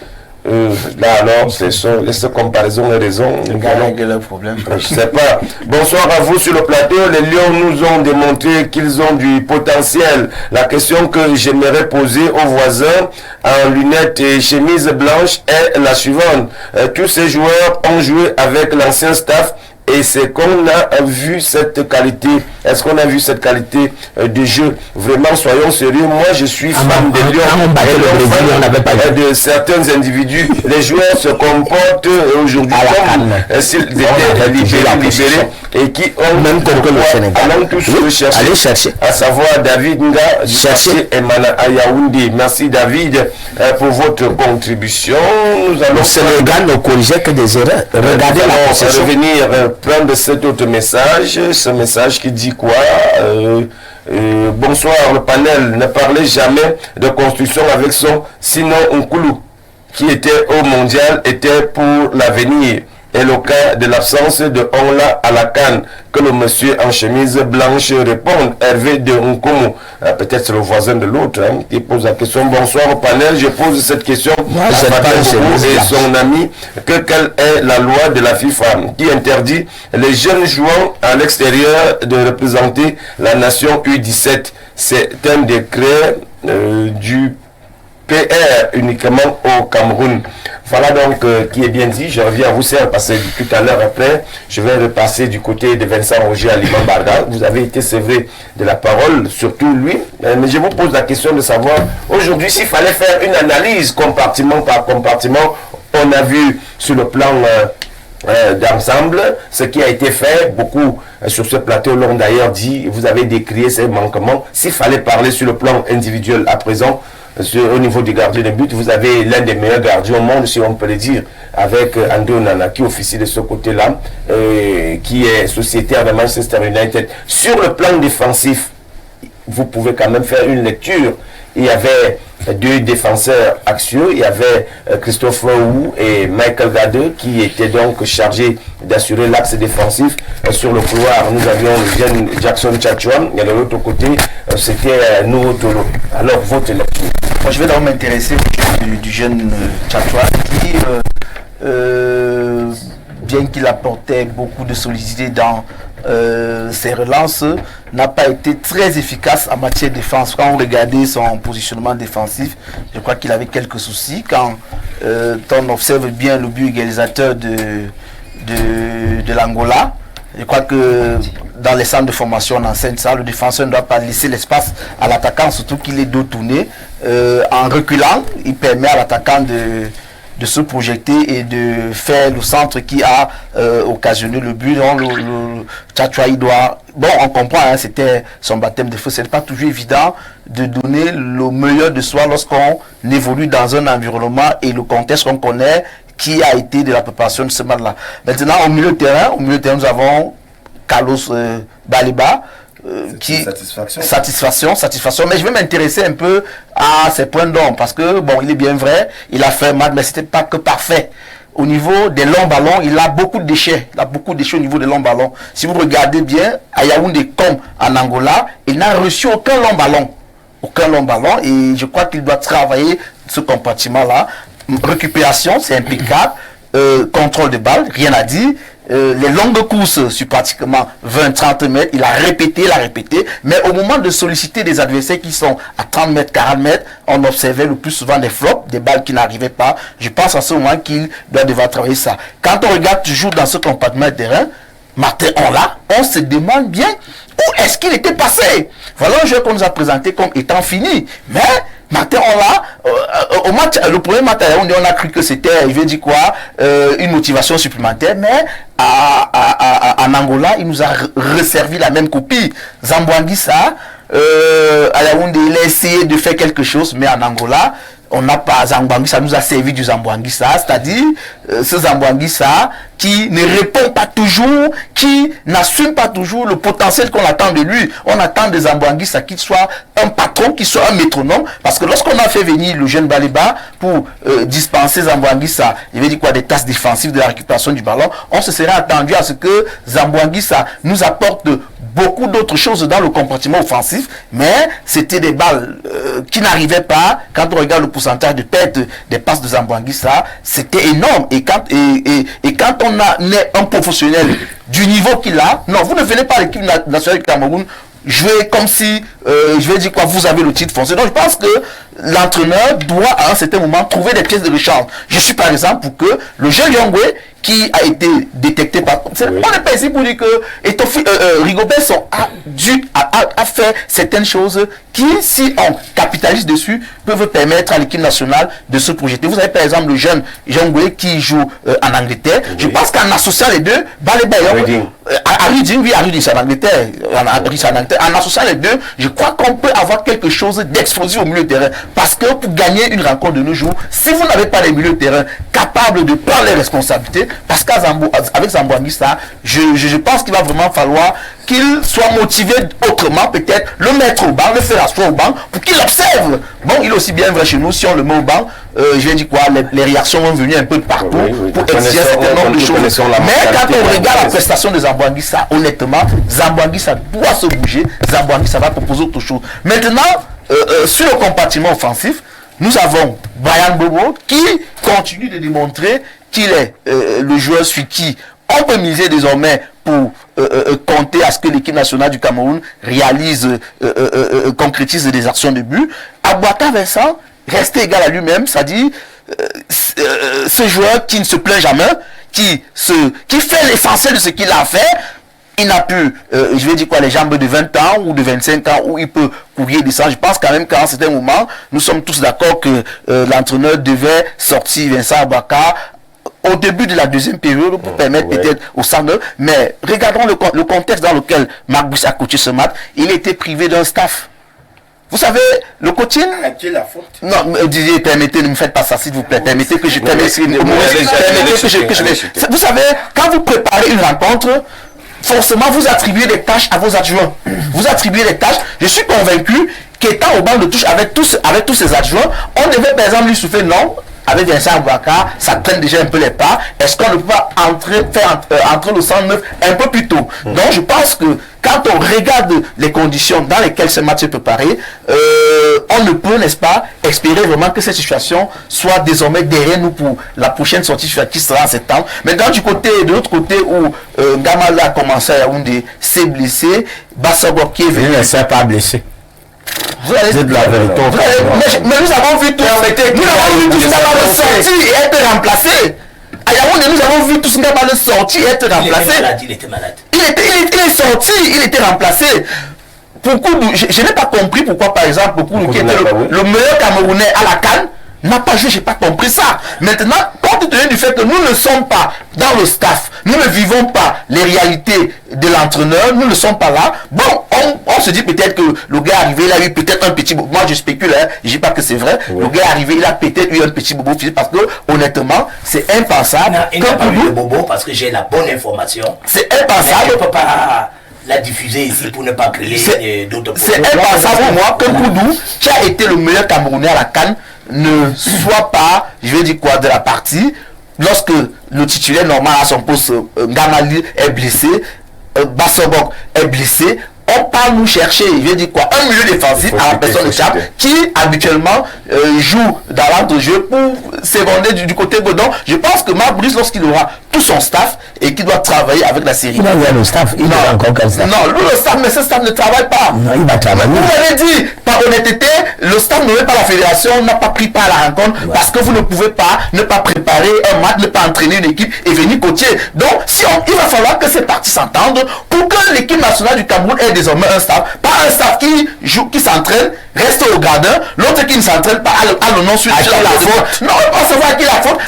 Là alors, c'est cette comparaison et raison. Quel est le problème? Je sais pas. Bonsoir à vous sur le plateau. Les Lions nous ont démontré qu'ils ont du potentiel. La question que j'aimerais poser aux voisins en lunettes et chemise blanche est la suivante. Tous ces joueurs ont joué avec l'ancien staff. Et c'est qu'on a vu cette qualité. Est-ce qu'on a vu cette qualité de jeu? Vraiment, soyons sérieux. Moi, je suis fan des Lions. De certains individus. Les joueurs se comportent aujourd'hui comme s'ils étaient libérés et qui ont même compris le Sénégal. Allons tous chercher. À savoir David Nga, chercher Emana Ayaoundé. Merci David pour votre contribution. Nous allons. Le Sénégal ne corrigeait que des erreurs. Regardez la possession. Revenir prendre cet autre message, ce message qui dit quoi? Bonsoir le panel, ne parlez jamais de construction avec son sinon Nkoulou qui était au mondial était pour l'avenir. Et le cas de l'absence de Onla à la CAN, que le monsieur en chemise blanche réponde. Hervé de Nkomo, peut-être c'est le voisin de l'autre, qui pose la question. Bonsoir au panel, je pose cette question à Fatou et son ami. Quelle est la loi de la FIFA qui interdit les jeunes joueurs à l'extérieur de représenter la nation U17? C'est un décret du PR uniquement au Cameroun. Voilà donc qui est bien dit. Je reviens à vous, Serge, parce que tout à l'heure après, je vais repasser du côté de Vincent Roger à Liman Barga. Vous avez été sévré de la parole, surtout lui. Mais je vous pose la question de savoir, aujourd'hui, s'il fallait faire une analyse compartiment par compartiment, on a vu sur le plan d'ensemble ce qui a été fait. Beaucoup sur ce plateau l'ont d'ailleurs dit, vous avez décrié ces manquements. S'il fallait parler sur le plan individuel à présent, au niveau du gardien de but, vous avez l'un des meilleurs gardiens au monde, si on peut le dire, avec André Onana qui officie de ce côté-là, qui est sociétaire de Manchester United. Sur le plan défensif, vous pouvez quand même faire une lecture. Il y avait deux défenseurs axiaux, il y avait Christophe Wu et Michael Gade qui étaient donc chargés d'assurer l'axe défensif. Sur le couloir, nous avions le jeune Jackson Tchatchouan et de l'autre côté, c'était Nouro Tolo. Alors, votre lecture? Moi, je vais d'abord m'intéresser du jeune Tchatchouan qui, bien qu'il apportait beaucoup de solidité dans ses relances, n'a pas été très efficace en matière de défense. Quand on regardait son positionnement défensif, je crois qu'il avait quelques soucis. Quand on observe bien le but égalisateur de l'Angola, je crois que dans les centres de formation, on enseigne ça, le défenseur ne doit pas laisser l'espace à l'attaquant, surtout qu'il est dos tourné. En reculant, il permet à l'attaquant de se projeter et de faire le centre qui a occasionné le but. Donc, le Tchatchoua, doit... Bon, on comprend, c'était son baptême de feu. Ce n'est pas toujours évident de donner le meilleur de soi lorsqu'on évolue dans un environnement et le contexte qu'on connaît qui a été de la préparation de ce match-là. Maintenant, au milieu de terrain, nous avons Carlos Baliba, qui satisfaction, mais je vais m'intéresser un peu à ses points d'ombre parce que bon, il est bien vrai, il a fait un match, mais c'était pas que parfait. Au niveau des longs ballons, il a beaucoup de déchets. Au niveau des longs ballons. Si vous regardez bien, à Yaoundé comme en Angola, il n'a reçu aucun long ballon. Et je crois qu'il doit travailler ce compartiment-là. Récupération, c'est impeccable. Contrôle de balle, rien à dire. Les longues courses sur pratiquement 20-30 mètres, il a répété, mais au moment de solliciter des adversaires qui sont à 30 mètres, 40 mètres, on observait le plus souvent des flops, des balles qui n'arrivaient pas. Je pense à ce moment qu'il doit devoir travailler ça. Quand on regarde toujours dans ce compartiment de terrain, Martin Onla, on se demande bien où est-ce qu'il était passé. Voilà un jeu qu'on nous a présenté comme étant fini, mais Martin, au match, le premier match à Yaoundé, on a cru que c'était, je vais dire quoi, une motivation supplémentaire, mais en Angola, il nous a resservi la même copie. Zamboanguissa, à Yaoundé, il a essayé de faire quelque chose, mais en Angola, on n'a pas Zamboanguissa, nous a servi du Zamboanguissa, c'est-à-dire ce Zamboanguissa qui ne répond pas toujours, qui n'assume pas toujours le potentiel qu'on attend de lui. On attend des Zamboanguissa qu'il soit un patron, qu'il soit un métronome, parce que lorsqu'on a fait venir le jeune Baliba pour dispenser Zamboanguissa, il veut dire quoi, des tâches défensives de la récupération du ballon, on se serait attendu à ce que Zamboanguissa nous apporte beaucoup d'autres choses dans le compartiment offensif, mais c'était des balles qui n'arrivaient pas. Quand on regarde le pourcentage de perte des passes de Zamboanguissa, c'était énorme. Et quand on est un professionnel du niveau qu'il a, non, vous ne venez pas à l'équipe nationale du Cameroun jouer comme si, je vais dire quoi, vous avez le titre foncé. Donc je pense que l'entraîneur doit à un certain moment trouver des pièces de rechange. Je suis par exemple pour que le jeune Yongwe qui a été détecté par... On n'est pas ici pour dire que Rigobert a fait certaines choses qui, si on capitalise dessus, peuvent permettre à l'équipe nationale de se projeter. Vous avez par exemple le jeune Yongwe qui joue en Angleterre. Oui. Je pense qu'en associant les deux, à Reading, c'est en Angleterre. En associant les deux, je crois qu'on peut avoir quelque chose d'explosif au milieu de terrain. Parce que pour gagner une rencontre de nos jours, si vous n'avez pas les milieux de terrain capables de prendre les responsabilités, parce qu'avec Zamboanguissa, je pense qu'il va vraiment falloir qu'il soit motivé autrement, peut-être le mettre au banc, le faire asseoir au banc, pour qu'il observe. Bon, il est aussi bien vrai chez nous, si on le met au banc, je vais dire quoi, les réactions vont venir un peu de partout pour exiger un certain nombre de choses. Mais quand on regarde la prestation de Zamboanguissa, honnêtement, Zamboanguissa doit se bouger, Zamboanguissa va proposer autre chose. Maintenant, sur le compartiment offensif, nous avons Brian Bobo qui continue de démontrer qu'il est le joueur sur qui on peut miser désormais pour compter à ce que l'équipe nationale du Cameroun réalise, concrétise des actions de but. Abouaka Vincent, resté égal à lui-même, c'est-à-dire ce joueur qui ne se plaint jamais, qui fait l'essentiel de ce qu'il a fait. Il n'a plus, je vais dire quoi, les jambes de 20 ans ou de 25 ans où il peut courir et descendre. Je pense quand même qu'à un certain moment, nous sommes tous d'accord que l'entraîneur devait sortir Vincent Abouaka au début de la deuxième période pour permettre peut-être au centre. Mais regardons le contexte dans lequel Marc Brice a coaché ce match. Il était privé d'un staff. Vous savez, le coaching... À qui la faute? Non, Didier, permettez, ne me faites pas ça, s'il vous plaît. Permettez que je termine. Vous savez, quand vous préparez une rencontre, forcément, vous attribuez des tâches à vos adjoints. Vous attribuez des tâches. Je suis convaincu qu'étant au banc de touche avec tous ces adjoints, on devait par exemple lui souffler non. Avec Vincent Abouaka, ça traîne déjà un peu les pas. Est-ce qu'on ne peut pas faire entrer le 109 un peu plus tôt? Donc je pense que quand on regarde les conditions dans lesquelles ce match est préparé, on ne peut, n'est-ce pas, espérer vraiment que cette situation soit désormais derrière nous pour la prochaine sortie qui sera en septembre. Maintenant, de l'autre côté où Gamala a commencé à Yaoundé, s'est blessé, Bassabo qui est venu. Il ne s'est pas blessé. Vous allez dire de la vérité. Mais nous avons vu tous Ngabale sortir et être remplacé. À Yaoundé, nous avons vu tous Ngabale sortir et être remplacé. Il était malade. Il est sorti, il était remplacé. Je n'ai pas compris pourquoi, par exemple, beaucoup qui était le meilleur Camerounais à la CAN n'a pas joué, j'ai pas compris ça. Maintenant, compte tenu du fait que nous ne sommes pas dans le staff, nous ne vivons pas les réalités de l'entraîneur, nous ne sommes pas là. Bon, on se dit peut-être que le gars est arrivé, il a eu peut-être un petit bobo. Moi je spécule, hein, je dis pas que c'est vrai. Le gars est arrivé, il a peut-être eu un petit bobo physique parce que honnêtement, c'est impensable. Il n'a pas eu de bobo parce que j'ai la bonne information. C'est impensable. Je ne peux pas la diffuser ici pour ne pas créer d'autres problèmes. C'est impensable pour moi que Koudou, qui a été le meilleur Camerounais à la CAN, ne soit pas, je vais dire quoi, de la partie. Lorsque le titulaire normal à son poste, Gamali est blessé, Bassobok est blessé, on part nous chercher, je vais dire quoi, un milieu défensif à la personne de Chap qui habituellement joue dans l'entre-jeu pour seconder du côté Godon. Je pense que Marc Brice, lorsqu'il aura tout son staff et qu'il doit travailler avec la série. Il a le staff, il a encore qu'un staff. Non, lui le staff, mais ce staff ne travaille pas. Non, il va travailler. Vous l'avez dit, par honnêteté, le staff ne veut pas la fédération, n'a pas pris part à la rencontre parce que vous ne pouvez pas ne pas préparer un match, ne pas entraîner une équipe et venir coacher. Donc, il va falloir que ces parties s'entendent pour que l'équipe nationale du Cameroun ait ait désormais un staff, pas un staff qui joue, qui s'entraîne, reste au gradin, l'autre qui ne s'entraîne pas a le nom sur la faute. Non, on va savoir qui la faute.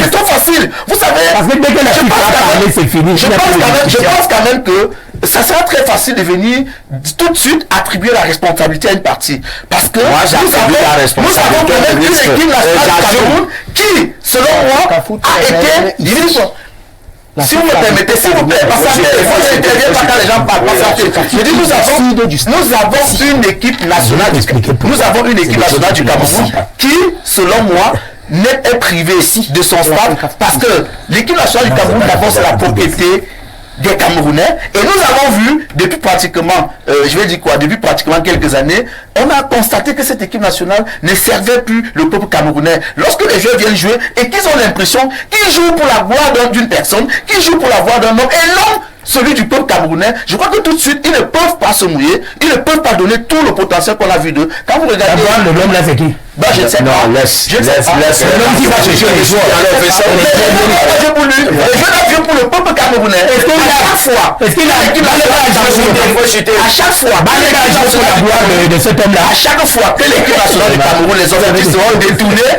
C'est trop facile. Vous savez, je pense quand même que ça sera très facile de venir tout de suite attribuer la responsabilité à une partie. Parce que nous avons quand même une équipe nationale du Cameroun qui, selon moi, a été... Si vous me permettez, s'il vous plaît, parce que je n'interviens pas quand les gens parlent. Je dis, nous avons une équipe nationale du Cameroun qui, selon moi, est privée de son stade, parce que l'équipe nationale du Cameroun, d'abord, c'est la propriété des Camerounais, et nous avons vu depuis pratiquement, depuis pratiquement quelques années, on a constaté que cette équipe nationale ne servait plus le peuple camerounais. Lorsque les joueurs viennent jouer et qu'ils ont l'impression qu'ils jouent pour la gloire d'une personne, qu'ils jouent pour la gloire d'un homme, et non celui du peuple camerounais, je crois que tout de suite, ils ne peuvent pas se mouiller, ils ne peuvent pas donner tout le potentiel qu'on a vu d'eux. Quand vous regardez... l'homme là, c'est qui? Je ne sais pas. Non, laisse. L'homme qui va chercher les joueurs. Les jeunes avions pour le peuple camerounais. Est-ce qu'il a chaque fois, à chaque fois que l'équipe nationale du Cameroun, les objectifs seront détournés,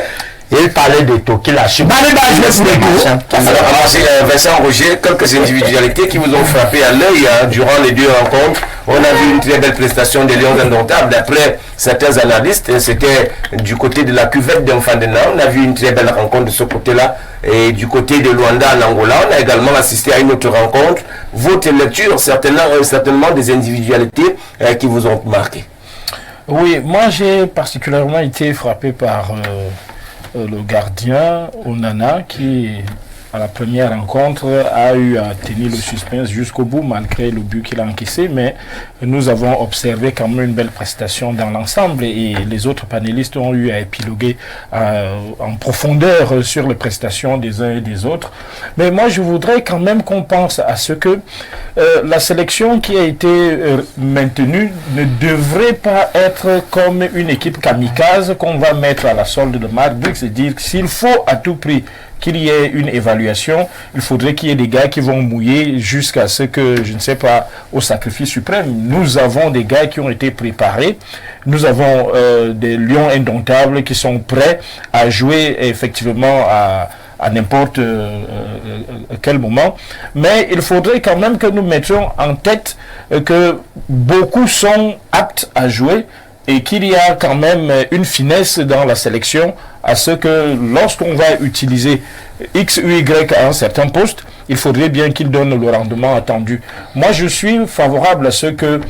il parlait de Toki la Chine. Vincent Roger, quelques individualités qui vous ont frappé à l'œil durant les deux rencontres. On a vu une très belle prestation des Lions indomptables. D'après certains analystes, c'était du côté de la cuvette d'Infandena. On a vu une très belle rencontre de ce côté-là. Et du côté de Luanda en Angola, on a également assisté à une autre rencontre. Votre lecture, certainement des individualités qui vous ont marqué. Oui, moi j'ai particulièrement été frappé par... le gardien Onana qui, à la première rencontre, a eu à tenir le suspense jusqu'au bout malgré le but qu'il a encaissé, mais nous avons observé quand même une belle prestation dans l'ensemble et les autres panélistes ont eu à épiloguer en profondeur sur les prestations des uns et des autres. Mais moi je voudrais quand même qu'on pense à ce que la sélection qui a été maintenue ne devrait pas être comme une équipe kamikaze qu'on va mettre à la solde de Marc-Brix, c'est-à-dire s'il faut à tout prix qu'il y ait une évaluation, il faudrait qu'il y ait des gars qui vont mouiller jusqu'à ce que, je ne sais pas, au sacrifice suprême. Nous avons des gars qui ont été préparés, nous avons des lions indomptables qui sont prêts à jouer effectivement à n'importe quel moment, mais il faudrait quand même que nous mettions en tête que beaucoup sont aptes à jouer et qu'il y a quand même une finesse dans la sélection à ce que lorsqu'on va utiliser X ou Y à un certain poste, il faudrait bien qu'il donne le rendement attendu. Moi, je suis favorable à ce que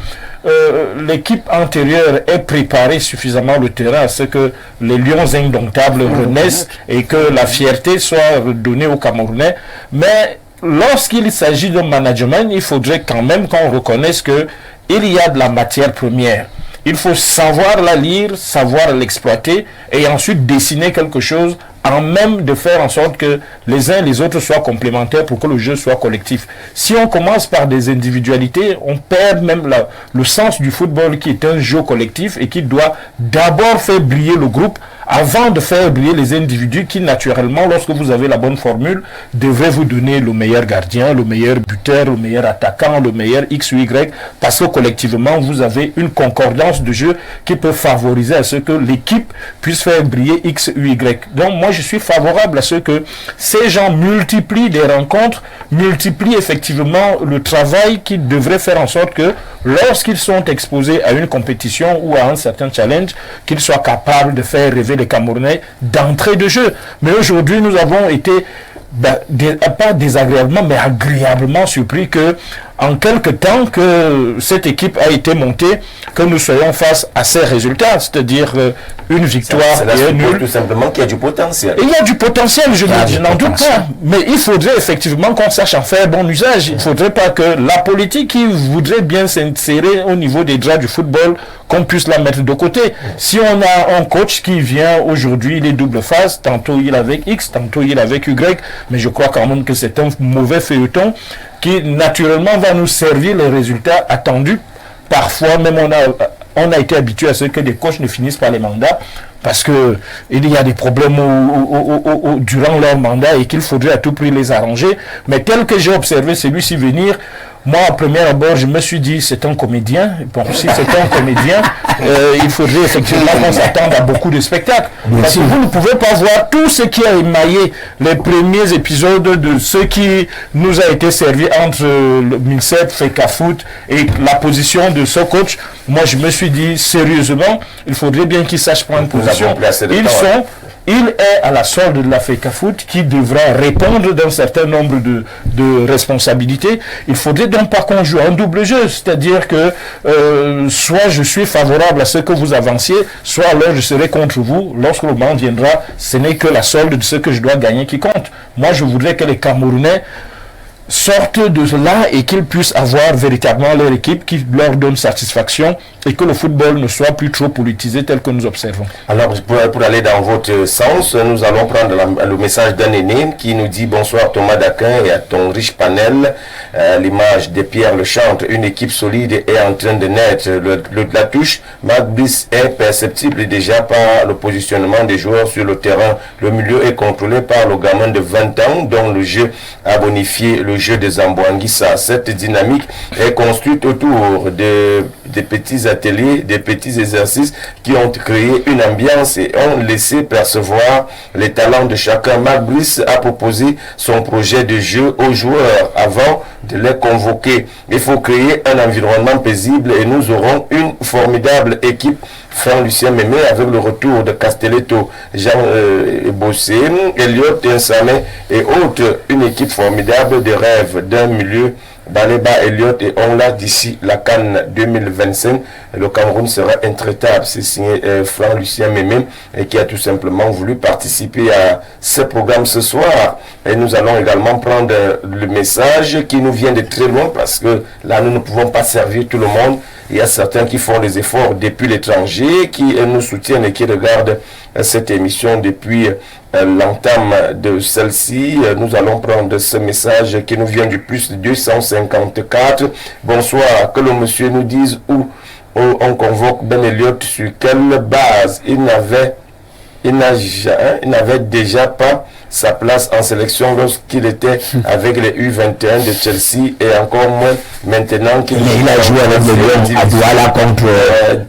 l'équipe antérieure ait préparé suffisamment le terrain à ce que les Lions indomptables renaissent et que la fierté soit redonnée aux Camerounais. Mais lorsqu'il s'agit de management, il faudrait quand même qu'on reconnaisse qu'il y a de la matière première. Il faut savoir la lire, savoir l'exploiter et ensuite dessiner quelque chose en même de faire en sorte que les uns et les autres soient complémentaires pour que le jeu soit collectif. Si on commence par des individualités, on perd même le sens du football qui est un jeu collectif et qui doit d'abord faire briller le groupe avant de faire briller les individus qui, naturellement, lorsque vous avez la bonne formule, devraient vous donner le meilleur gardien, le meilleur buteur, le meilleur attaquant, le meilleur X ou Y, parce que collectivement, vous avez une concordance de jeu qui peut favoriser à ce que l'équipe puisse faire briller X ou Y. Donc, moi, je suis favorable à ce que ces gens multiplient des rencontres, multiplient effectivement le travail qui devrait faire en sorte que, lorsqu'ils sont exposés à une compétition ou à un certain challenge, qu'ils soient capables de faire rêver les Camerounais d'entrée de jeu. Mais aujourd'hui, nous avons été, pas désagréablement, mais agréablement surpris que, en quelque temps que cette équipe a été montée, que nous soyons face à ces résultats, c'est-à-dire une victoire et un nul. Tout simplement qu'il y a du potentiel. Il y a du potentiel, je n'en doute pas. Mais il faudrait effectivement qu'on sache en faire bon usage. Il ne faudrait pas que la politique qui voudrait bien s'insérer au niveau des draps du football, qu'on puisse la mettre de côté. Si on a un coach qui vient aujourd'hui, il est double face, tantôt il est avec X, tantôt il est avec Y, mais je crois quand même que c'est un mauvais feuilleton qui naturellement va nous servir les résultats attendus. Parfois même on a été habitué à ce que des coachs ne finissent pas les mandats parce que il y a des problèmes durant leur mandat et qu'il faudrait à tout prix les arranger. Mais tel que j'ai observé celui-ci venir, moi, à premier abord, je me suis dit, c'est un comédien. Bon, si c'est un comédien, il faudrait effectivement qu'on s'attende à beaucoup de spectacles. Parce que vous ne pouvez pas voir tout ce qui a émaillé les premiers épisodes de ce qui nous a été servi entre le MINSEP, FECAFOOT et la position de ce coach. Moi, je me suis dit, sérieusement, il faudrait bien qu'ils sachent prendre position. Il est à la solde de la FECAFOOT qui devra répondre d'un certain nombre de responsabilités. Il faudrait donc pas qu'on joue un double jeu, c'est-à-dire que soit je suis favorable à ce que vous avanciez, soit alors je serai contre vous. Lorsque le moment viendra, ce n'est que la solde de ce que je dois gagner qui compte. Moi, je voudrais que les Camerounais sortent de là et qu'ils puissent avoir véritablement leur équipe qui leur donne satisfaction et que le football ne soit plus trop politisé tel que nous observons. Alors, pour aller dans votre sens, nous allons prendre le message d'un aîné qui nous dit: bonsoir Thomas Daquin et à ton riche panel. L'image de Pierre Lechantre, une équipe solide est en train de naître. La touche Marc Brice est perceptible déjà par le positionnement des joueurs sur le terrain. Le milieu est contrôlé par le gamin de 20 ans dont le jeu a bonifié le jeu des Zamboanguissa. Cette dynamique est construite autour des petits ateliers, des petits exercices qui ont créé une ambiance et ont laissé percevoir les talents de chacun. Marc Brice a proposé son projet de jeu aux joueurs avant de les convoquer. Il faut créer un environnement paisible et nous aurons une formidable équipe. Fin Lucien Mémé avec le retour de Castelletto, Jean Bossé, Elliot Insame et autres, une équipe formidable de rêve d'un milieu. Baleba, Elliot et Onla d'ici la CAN 2025. Le Cameroun sera intraitable. C'est signé Franck Lucien Mémé et qui a tout simplement voulu participer à ce programme ce soir. Et nous allons également prendre le message qui nous vient de très loin parce que là nous ne pouvons pas servir tout le monde. Il y a certains qui font des efforts depuis l'étranger, qui nous soutiennent et qui regardent cette émission depuis l'entame de celle-ci. Nous allons prendre ce message qui nous vient du plus de 254. Bonsoir, que le monsieur nous dise où on convoque Ben Elliott, sur quelle base il n'avait déjà pas sa place en sélection lorsqu'il était avec les U21 de Chelsea et encore moins maintenant qu'il a joué avec le Lyon à Douala contre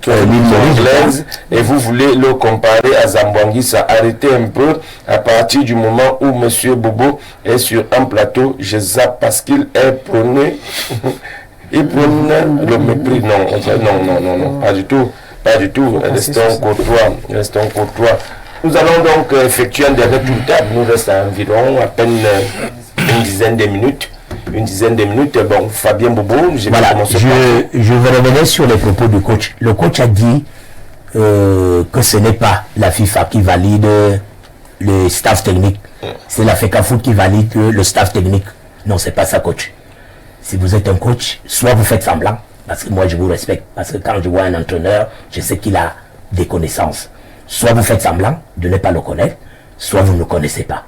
l'Anglaise et vous voulez le comparer à Zamboanguissa. Arrêtez un peu à partir du moment où Monsieur Bobo est sur un plateau, je zappe parce qu'il est prôné. Il prône le mépris. Non, pas du tout. Pas du tout. Restons courtois. Nous allons donc effectuer un dernier tour de table. Nous reste environ à peine une dizaine de minutes. Bon, Fabien Bobo, voilà, je vais revenir sur les propos du coach. Le coach a dit que ce n'est pas la FIFA qui valide le staff technique. C'est la FECAFOOT qui valide le staff technique. Non, c'est pas ça, coach. Si vous êtes un coach, soit vous faites semblant, parce que moi je vous respecte, parce que quand je vois un entraîneur, je sais qu'il a des connaissances. Soit vous faites semblant de ne pas le connaître, soit vous ne le connaissez pas.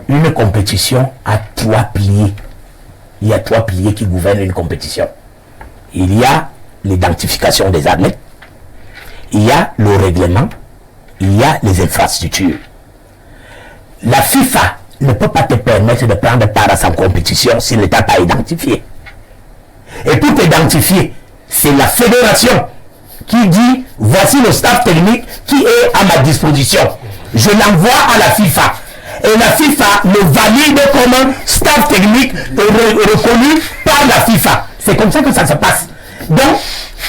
Une compétition a 3 piliers. Il y a 3 piliers qui gouvernent une compétition. Il y a l'identification des athlètes, il y a le règlement, il y a les infrastructures. La FIFA ne peut pas te permettre de prendre part à sa compétition si l'État pas identifié. Et pour t'identifier, c'est la fédération qui dit voici le staff technique qui est à ma disposition. Je l'envoie à la FIFA. Et la FIFA le valide comme un staff technique reconnu par la FIFA. C'est comme ça que ça se passe. Donc,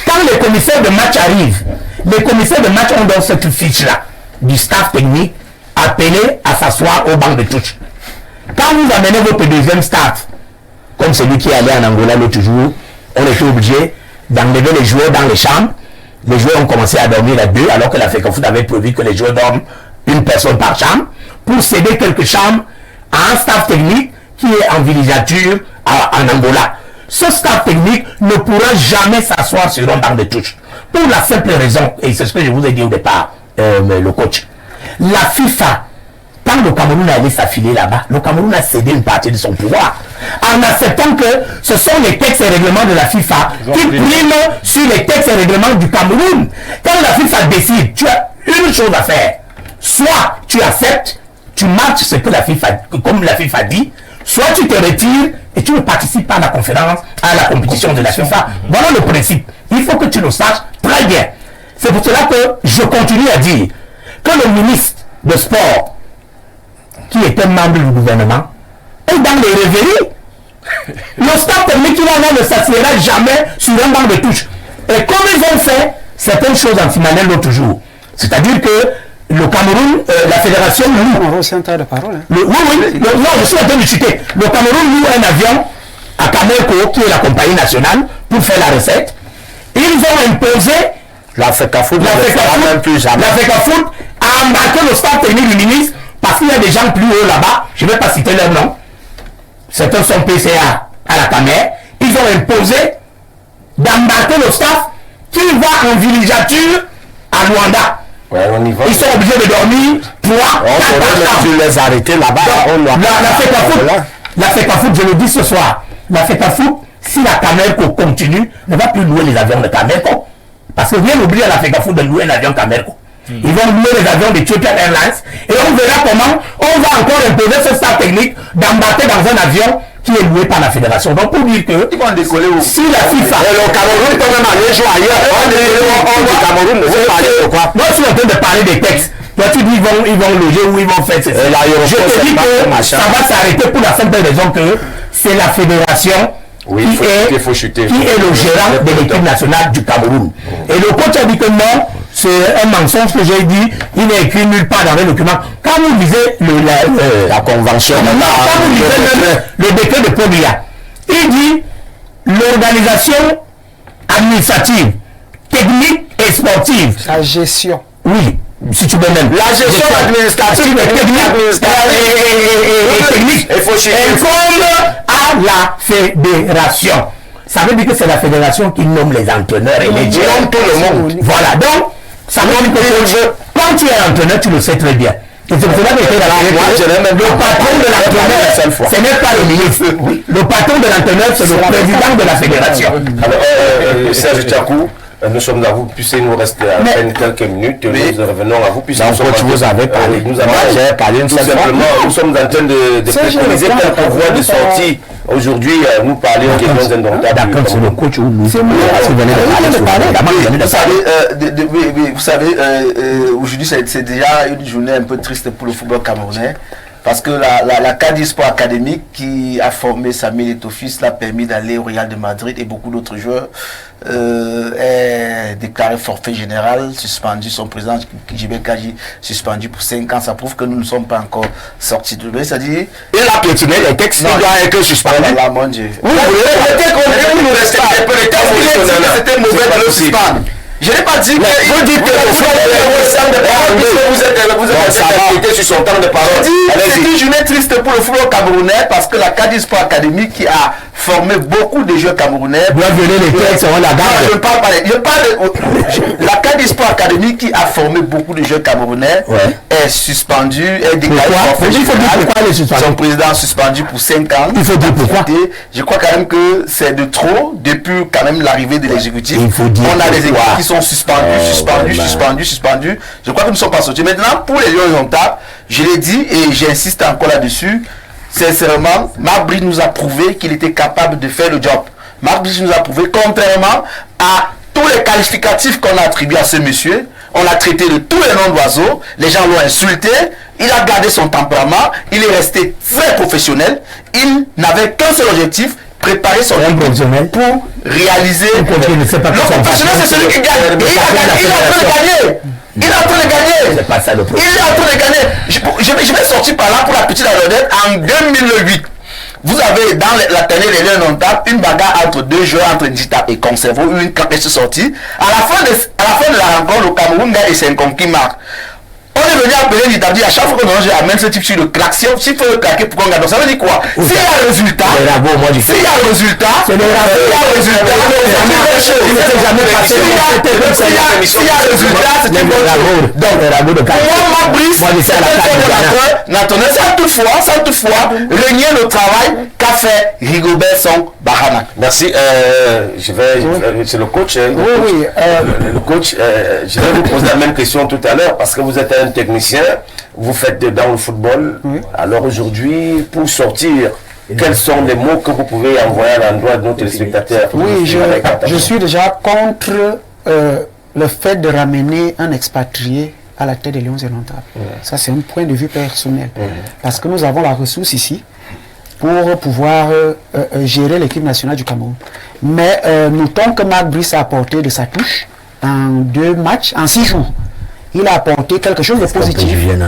quand les commissaires de match arrivent, les commissaires de match ont dans cette fiche-là du staff technique appelé à s'asseoir au banc de touche. Quand vous amenez votre deuxième staff, comme celui qui est allé en Angola l'autre jour, on était obligé d'enlever les joueurs dans les chambres. Les joueurs ont commencé à dormir à 2 alors que la FECAFOOT avait prévu que les joueurs dorment une personne par chambre pour céder quelques chambres à un staff technique qui est en villégiature en Angola. Ce staff technique ne pourra jamais s'asseoir sur un banc de touche. Pour la simple raison, et c'est ce que je vous ai dit au départ, le coach, la FIFA, quand le Cameroun allait s'affiler là-bas, le Cameroun a cédé une partie de son pouvoir en acceptant que ce sont les textes et règlements de la FIFA qui priment sur les textes et règlements du Cameroun. Quand la FIFA décide, tu as une chose à faire. Soit tu acceptes, tu marches ce que la FIFA, comme la FIFA dit, soit tu te retires et tu ne participes pas à la conférence, à la compétition de la FIFA. Voilà le principe. Il faut que tu le saches très bien. C'est pour cela que je continue à dire que le ministre de Sport, qui était membre du gouvernement, est dans les rêveries. Le staff technique ne s'assiera jamais sur un banc de touche. Et comme ils ont fait certaines choses en finale l'autre jour, c'est-à-dire que le Cameroun, la fédération loue. On un tas de paroles. Hein. Non, je suis en train de citer. Le Cameroun loue un avion à Camerco, qui est la compagnie nationale, pour faire la recette. Ils ont imposé La FECAFOOT a embarqué le staff technique du ministre parce qu'il y a des gens plus hauts là-bas, je ne vais pas citer leur nom. Certains sont PCA à la Camer. Ils ont imposé d'embarquer le staff qui va en villégiature à Luanda. Ouais, on y va. Ils sont obligés de dormir 3, 4 Tu les arrêter là-bas. La FECAFOOT, je le dis ce soir, la FECAFOOT, si la Camerco continue, ne va plus louer les avions de Camerco. Parce que rien n'oublie à la FECAFOOT de louer un avion Camerco. Ils vont louer les avions de Ethiopian Airlines et on verra comment on va encore imposer ce staff technique d'embarquer dans un avion qui est loué par la fédération. Donc pour dire que Ils vont décoller où? si la FIFA... Le Cameroun peut même aller jouer ailleurs. Le Cameroun ne veut pas aller de quoi? Moi je suis en train de parler des textes. Toi tu dis ils vont loger ou ils vont faire ceci. Je te dis que ça va s'arrêter pour la simple raison que c'est la fédération qui est le gérant de l'équipe nationale du Cameroun. Et le coach a dit que non, c'est un mensonge que j'ai dit, il n'est écrit nulle part dans les documents. Quand vous lisez la convention, quand vous lisez même le décret de Poglia, il dit l'organisation administrative, technique et sportive. La gestion. Oui, si tu veux même. La gestion administrative et technique incombe à la fédération. Ça veut dire que c'est la fédération qui nomme les entraîneurs et les gérants, tout le monde. Voilà, donc, ça veut dire que quand tu es entraîneur, tu le sais très bien. Et c'est pour cela que le patron de l'entraîneur, ce n'est pas le ministre. Le patron de l'entraîneur, c'est le président de la fédération. Alors, Serge Tchakou, nous sommes à vous, puisque nous reste à peine quelques minutes, nous revenons à vous, puisque vous avez parlé. J'ai parlé tout simplement, nous sommes en train de préconiser quelques voies de sortie. Aujourd'hui, nous parlons des choses indomptables. D'accord, c'est le coach ou nous. C'est moi qui venais de parler. Vous savez, aujourd'hui c'est déjà une journée un peu triste pour le football camerounais. Parce que la Cadiz Sport Academy qui a formé Samuel Eto'o l'a permis d'aller au Real de Madrid et beaucoup d'autres joueurs est déclaré forfait général, suspendu, son président JB Kaji suspendu pour 5 ans. Ça prouve que nous ne sommes pas encore sortis de l'eau. C'est-à-dire, il a piétiné les textes, il doit être suspendu. Là, mon Dieu. Vous nous respectez peu les textes. C'était mauvais de le suspendre. Je n'ai pas dit que vous dites que vous êtes sur son temps de parole. C'est une journée triste pour le football camerounais parce que la Cadiz Sport Academy qui a formé beaucoup de joueurs camerounais. Je parle pas. La Cadiz Sport Academy qui a formé beaucoup de joueurs camerounais est suspendu, est déclaré forfait. Son président suspendu pour 5 ans. Il faut dire pourquoi. Je crois quand même que c'est de trop depuis quand même l'arrivée de l'exécutif. On a des équipes qui sont suspendus. Je crois que nous ne sommes pas sortis. Maintenant, pour les Lions Indomptables, je l'ai dit et j'insiste encore là-dessus. Sincèrement, Marc Brice nous a prouvé qu'il était capable de faire le job. Marc Brice nous a prouvé, contrairement à tous les qualificatifs qu'on a attribués à ce monsieur, on l'a traité de tous les noms d'oiseaux, les gens l'ont insulté, il a gardé son tempérament, il est resté très professionnel, il n'avait qu'un seul objectif, préparer son professionnel pour réaliser. Le professionnel, c'est celui qui gagne. Il est en train de gagner. C'est pas ça le problème. Il est en train de gagner. Je vais sortir par là pour la petite anecdote. En 2008, vous avez dans la télé les Lions Indomptables une bagarre entre deux joueurs, entre Njita et Conservo, une claque est sortie. À la fin de la rencontre, le Cameroun gagne et c'est un conquis marque. On est venu appeler l'Italie à chaque fois qu'on amène ce type sur le claque. S'il faut le claquer pour qu'on gagne, ça veut dire quoi? S'il y a un résultat, s'il y a un résultat, c'est le ragot. S'il y a un résultat, c'est un bon chose. Donc, pour moi, Mabrice, sans toutefois régner le travail qu'a fait Rigobert Song Bahana. Merci. C'est le coach. Le coach, je vais vous poser la même question tout à l'heure parce que vous êtes un technicien, vous faites dans le football. Oui. Alors aujourd'hui, pour sortir, quels sont les mots que vous pouvez envoyer à l'endroit de nos téléspectateurs? Oui, je suis déjà contre le fait de ramener un expatrié à la tête des Lions indomptables. Ça, c'est un point de vue personnel. Parce que nous avons la ressource ici pour pouvoir gérer l'équipe nationale du Cameroun. Mais notons que Marc Brice a apporté de sa touche en 2 matchs, en 6 jours. Il a apporté quelque chose de positif. Il a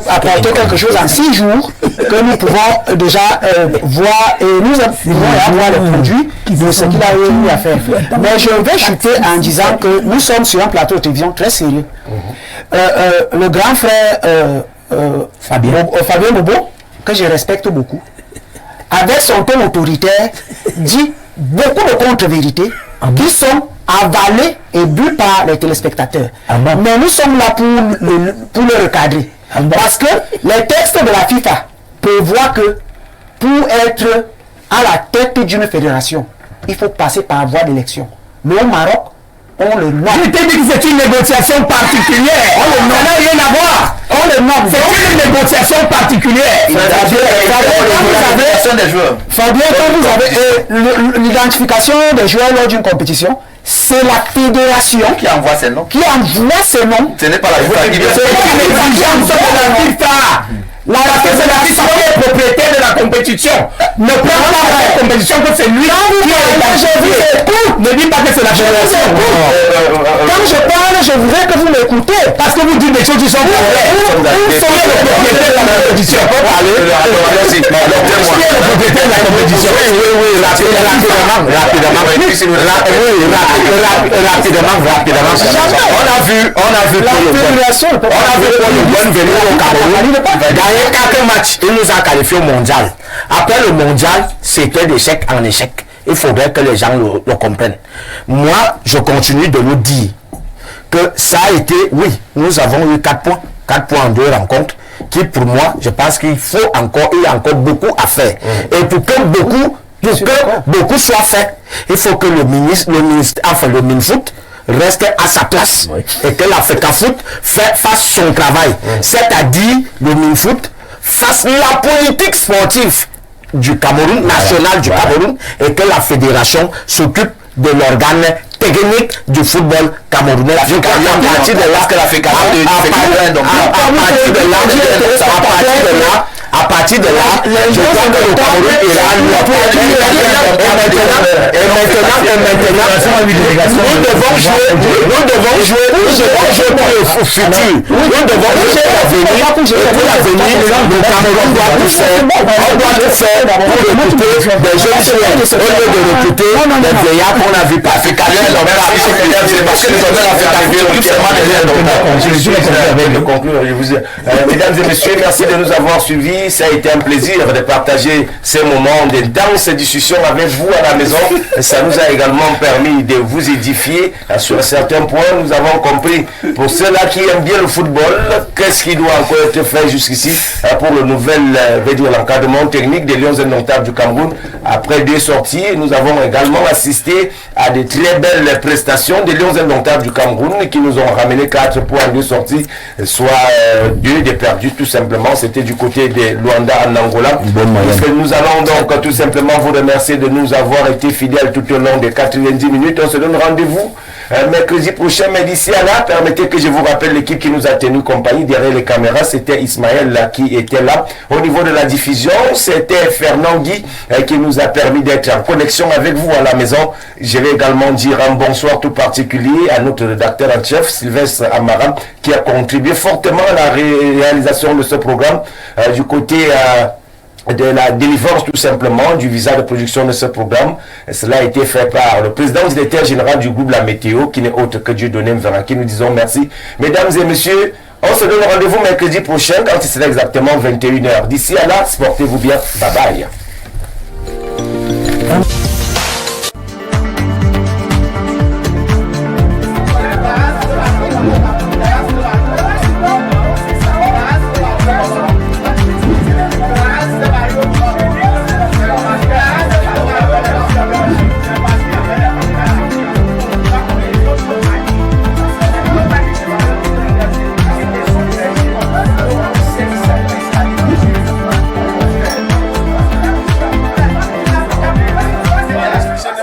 apporté quelque chose en 6 jours que nous pouvons déjà voir et nous pouvons avoir le produit de ce qu'il a eu à faire. Mais je vais chuter en disant que nous sommes sur un plateau de télévision très sérieux. Le grand frère Fabien Bobo, que je respecte beaucoup, avec son ton autoritaire, dit beaucoup de contre-vérités qui sont avalées et bues par les téléspectateurs. Mais nous sommes là pour le recadrer. Parce que les textes de la FIFA prévoient que pour être à la tête d'une fédération, il faut passer par voie d'élection. Mais au Maroc, on le nomme. Je t'ai dit que c'est une négociation particulière. On le nomme. Ça n'a rien à voir. On le nomme. C'est une négociation particulière. Fabien, quand vous avez l'identification des joueurs lors d'une compétition, c'est la fédération qui envoie ses noms. Ce n'est pas la FIFA. C'est une exigence de la FIFA. Parce que c'est la FIFA qui est propriétaire de la compétition. Ne prends pas la compétition que c'est lui qui est écoute. Ne dis pas que c'est la fédération. Quand je parle, je voudrais que vous m'écoutez. Parce que vous dites des choses qui sont vraies. Où sont les propriétaires de la compétition? Qui est le propriétaire de la compétition? Oui, rapidement. On a vu pour le bon venir au Cameroun. Gagné 4 matchs, il nous a qualifié au mondial. Après le mondial, c'était d'échec en échec. Il faudrait que les gens le comprennent. Moi, je continue de nous dire que ça a été, oui, nous avons eu 4 points. 4 points en 2 rencontres, qui pour moi, je pense qu'il y a encore beaucoup à faire. Et pour que beaucoup soit fait, il faut que le Minfoot reste à sa place et que l'Africafoot fasse son travail. C'est-à-dire le Minfoot fasse la politique sportive du Cameroun, national du Cameroun, et que la fédération s'occupe de l'organe technique du football camerounais. À partir de là, à partir de là, je crois que le Cameroun ira nous devons jouer pour le futur. Nous devons jouer pour l'avenir. Le Cameroun doit tout faire. On doit tout faire pour recruter des jeunes filles au lieu de recruter des vieillards qu'on a vu passer. Parce que les mesdames et messieurs, merci de nous avoir suivis. Ça a été un plaisir de partager ces moments de danse et discussion avec vous à la maison. Ça nous a également permis de vous édifier sur certains points. Nous avons compris, pour ceux-là qui aiment bien le football, qu'est-ce qui doit encore être fait jusqu'ici pour le nouvel l'encadrement technique des Lions indomptables du Cameroun. Après 2 sorties, nous avons également assisté à de très belles prestations des Lions indomptables du Cameroun qui nous ont ramené 4 points en 2 sorties, soit 2 de perdus tout simplement. C'était du côté de Luanda en Angola. Nous allons donc tout simplement vous remercier de nous avoir été fidèles tout au long des 90 minutes. On se donne rendez-vous mercredi prochain, mais d'ici à là, permettez que je vous rappelle l'équipe qui nous a tenu compagnie derrière les caméras. C'était Ismaël qui était là. Au niveau de la diffusion, c'était Fernand Guy qui nous a permis d'être en connexion avec vous à la maison. Je vais également dire un bonsoir tout particulier à notre rédacteur en chef, Sylvestre Amaram, qui a contribué fortement à la réalisation de ce programme du côté de la délivrance tout simplement du visa de production de ce programme. Cela a été fait par le président directeur général du groupe La Météo, qui n'est autre que Dieudonné Mveraki. Nous disons merci. Mesdames et messieurs, on se donne rendez-vous mercredi prochain quand il sera exactement 21h. D'ici à là, portez-vous bien. Bye bye.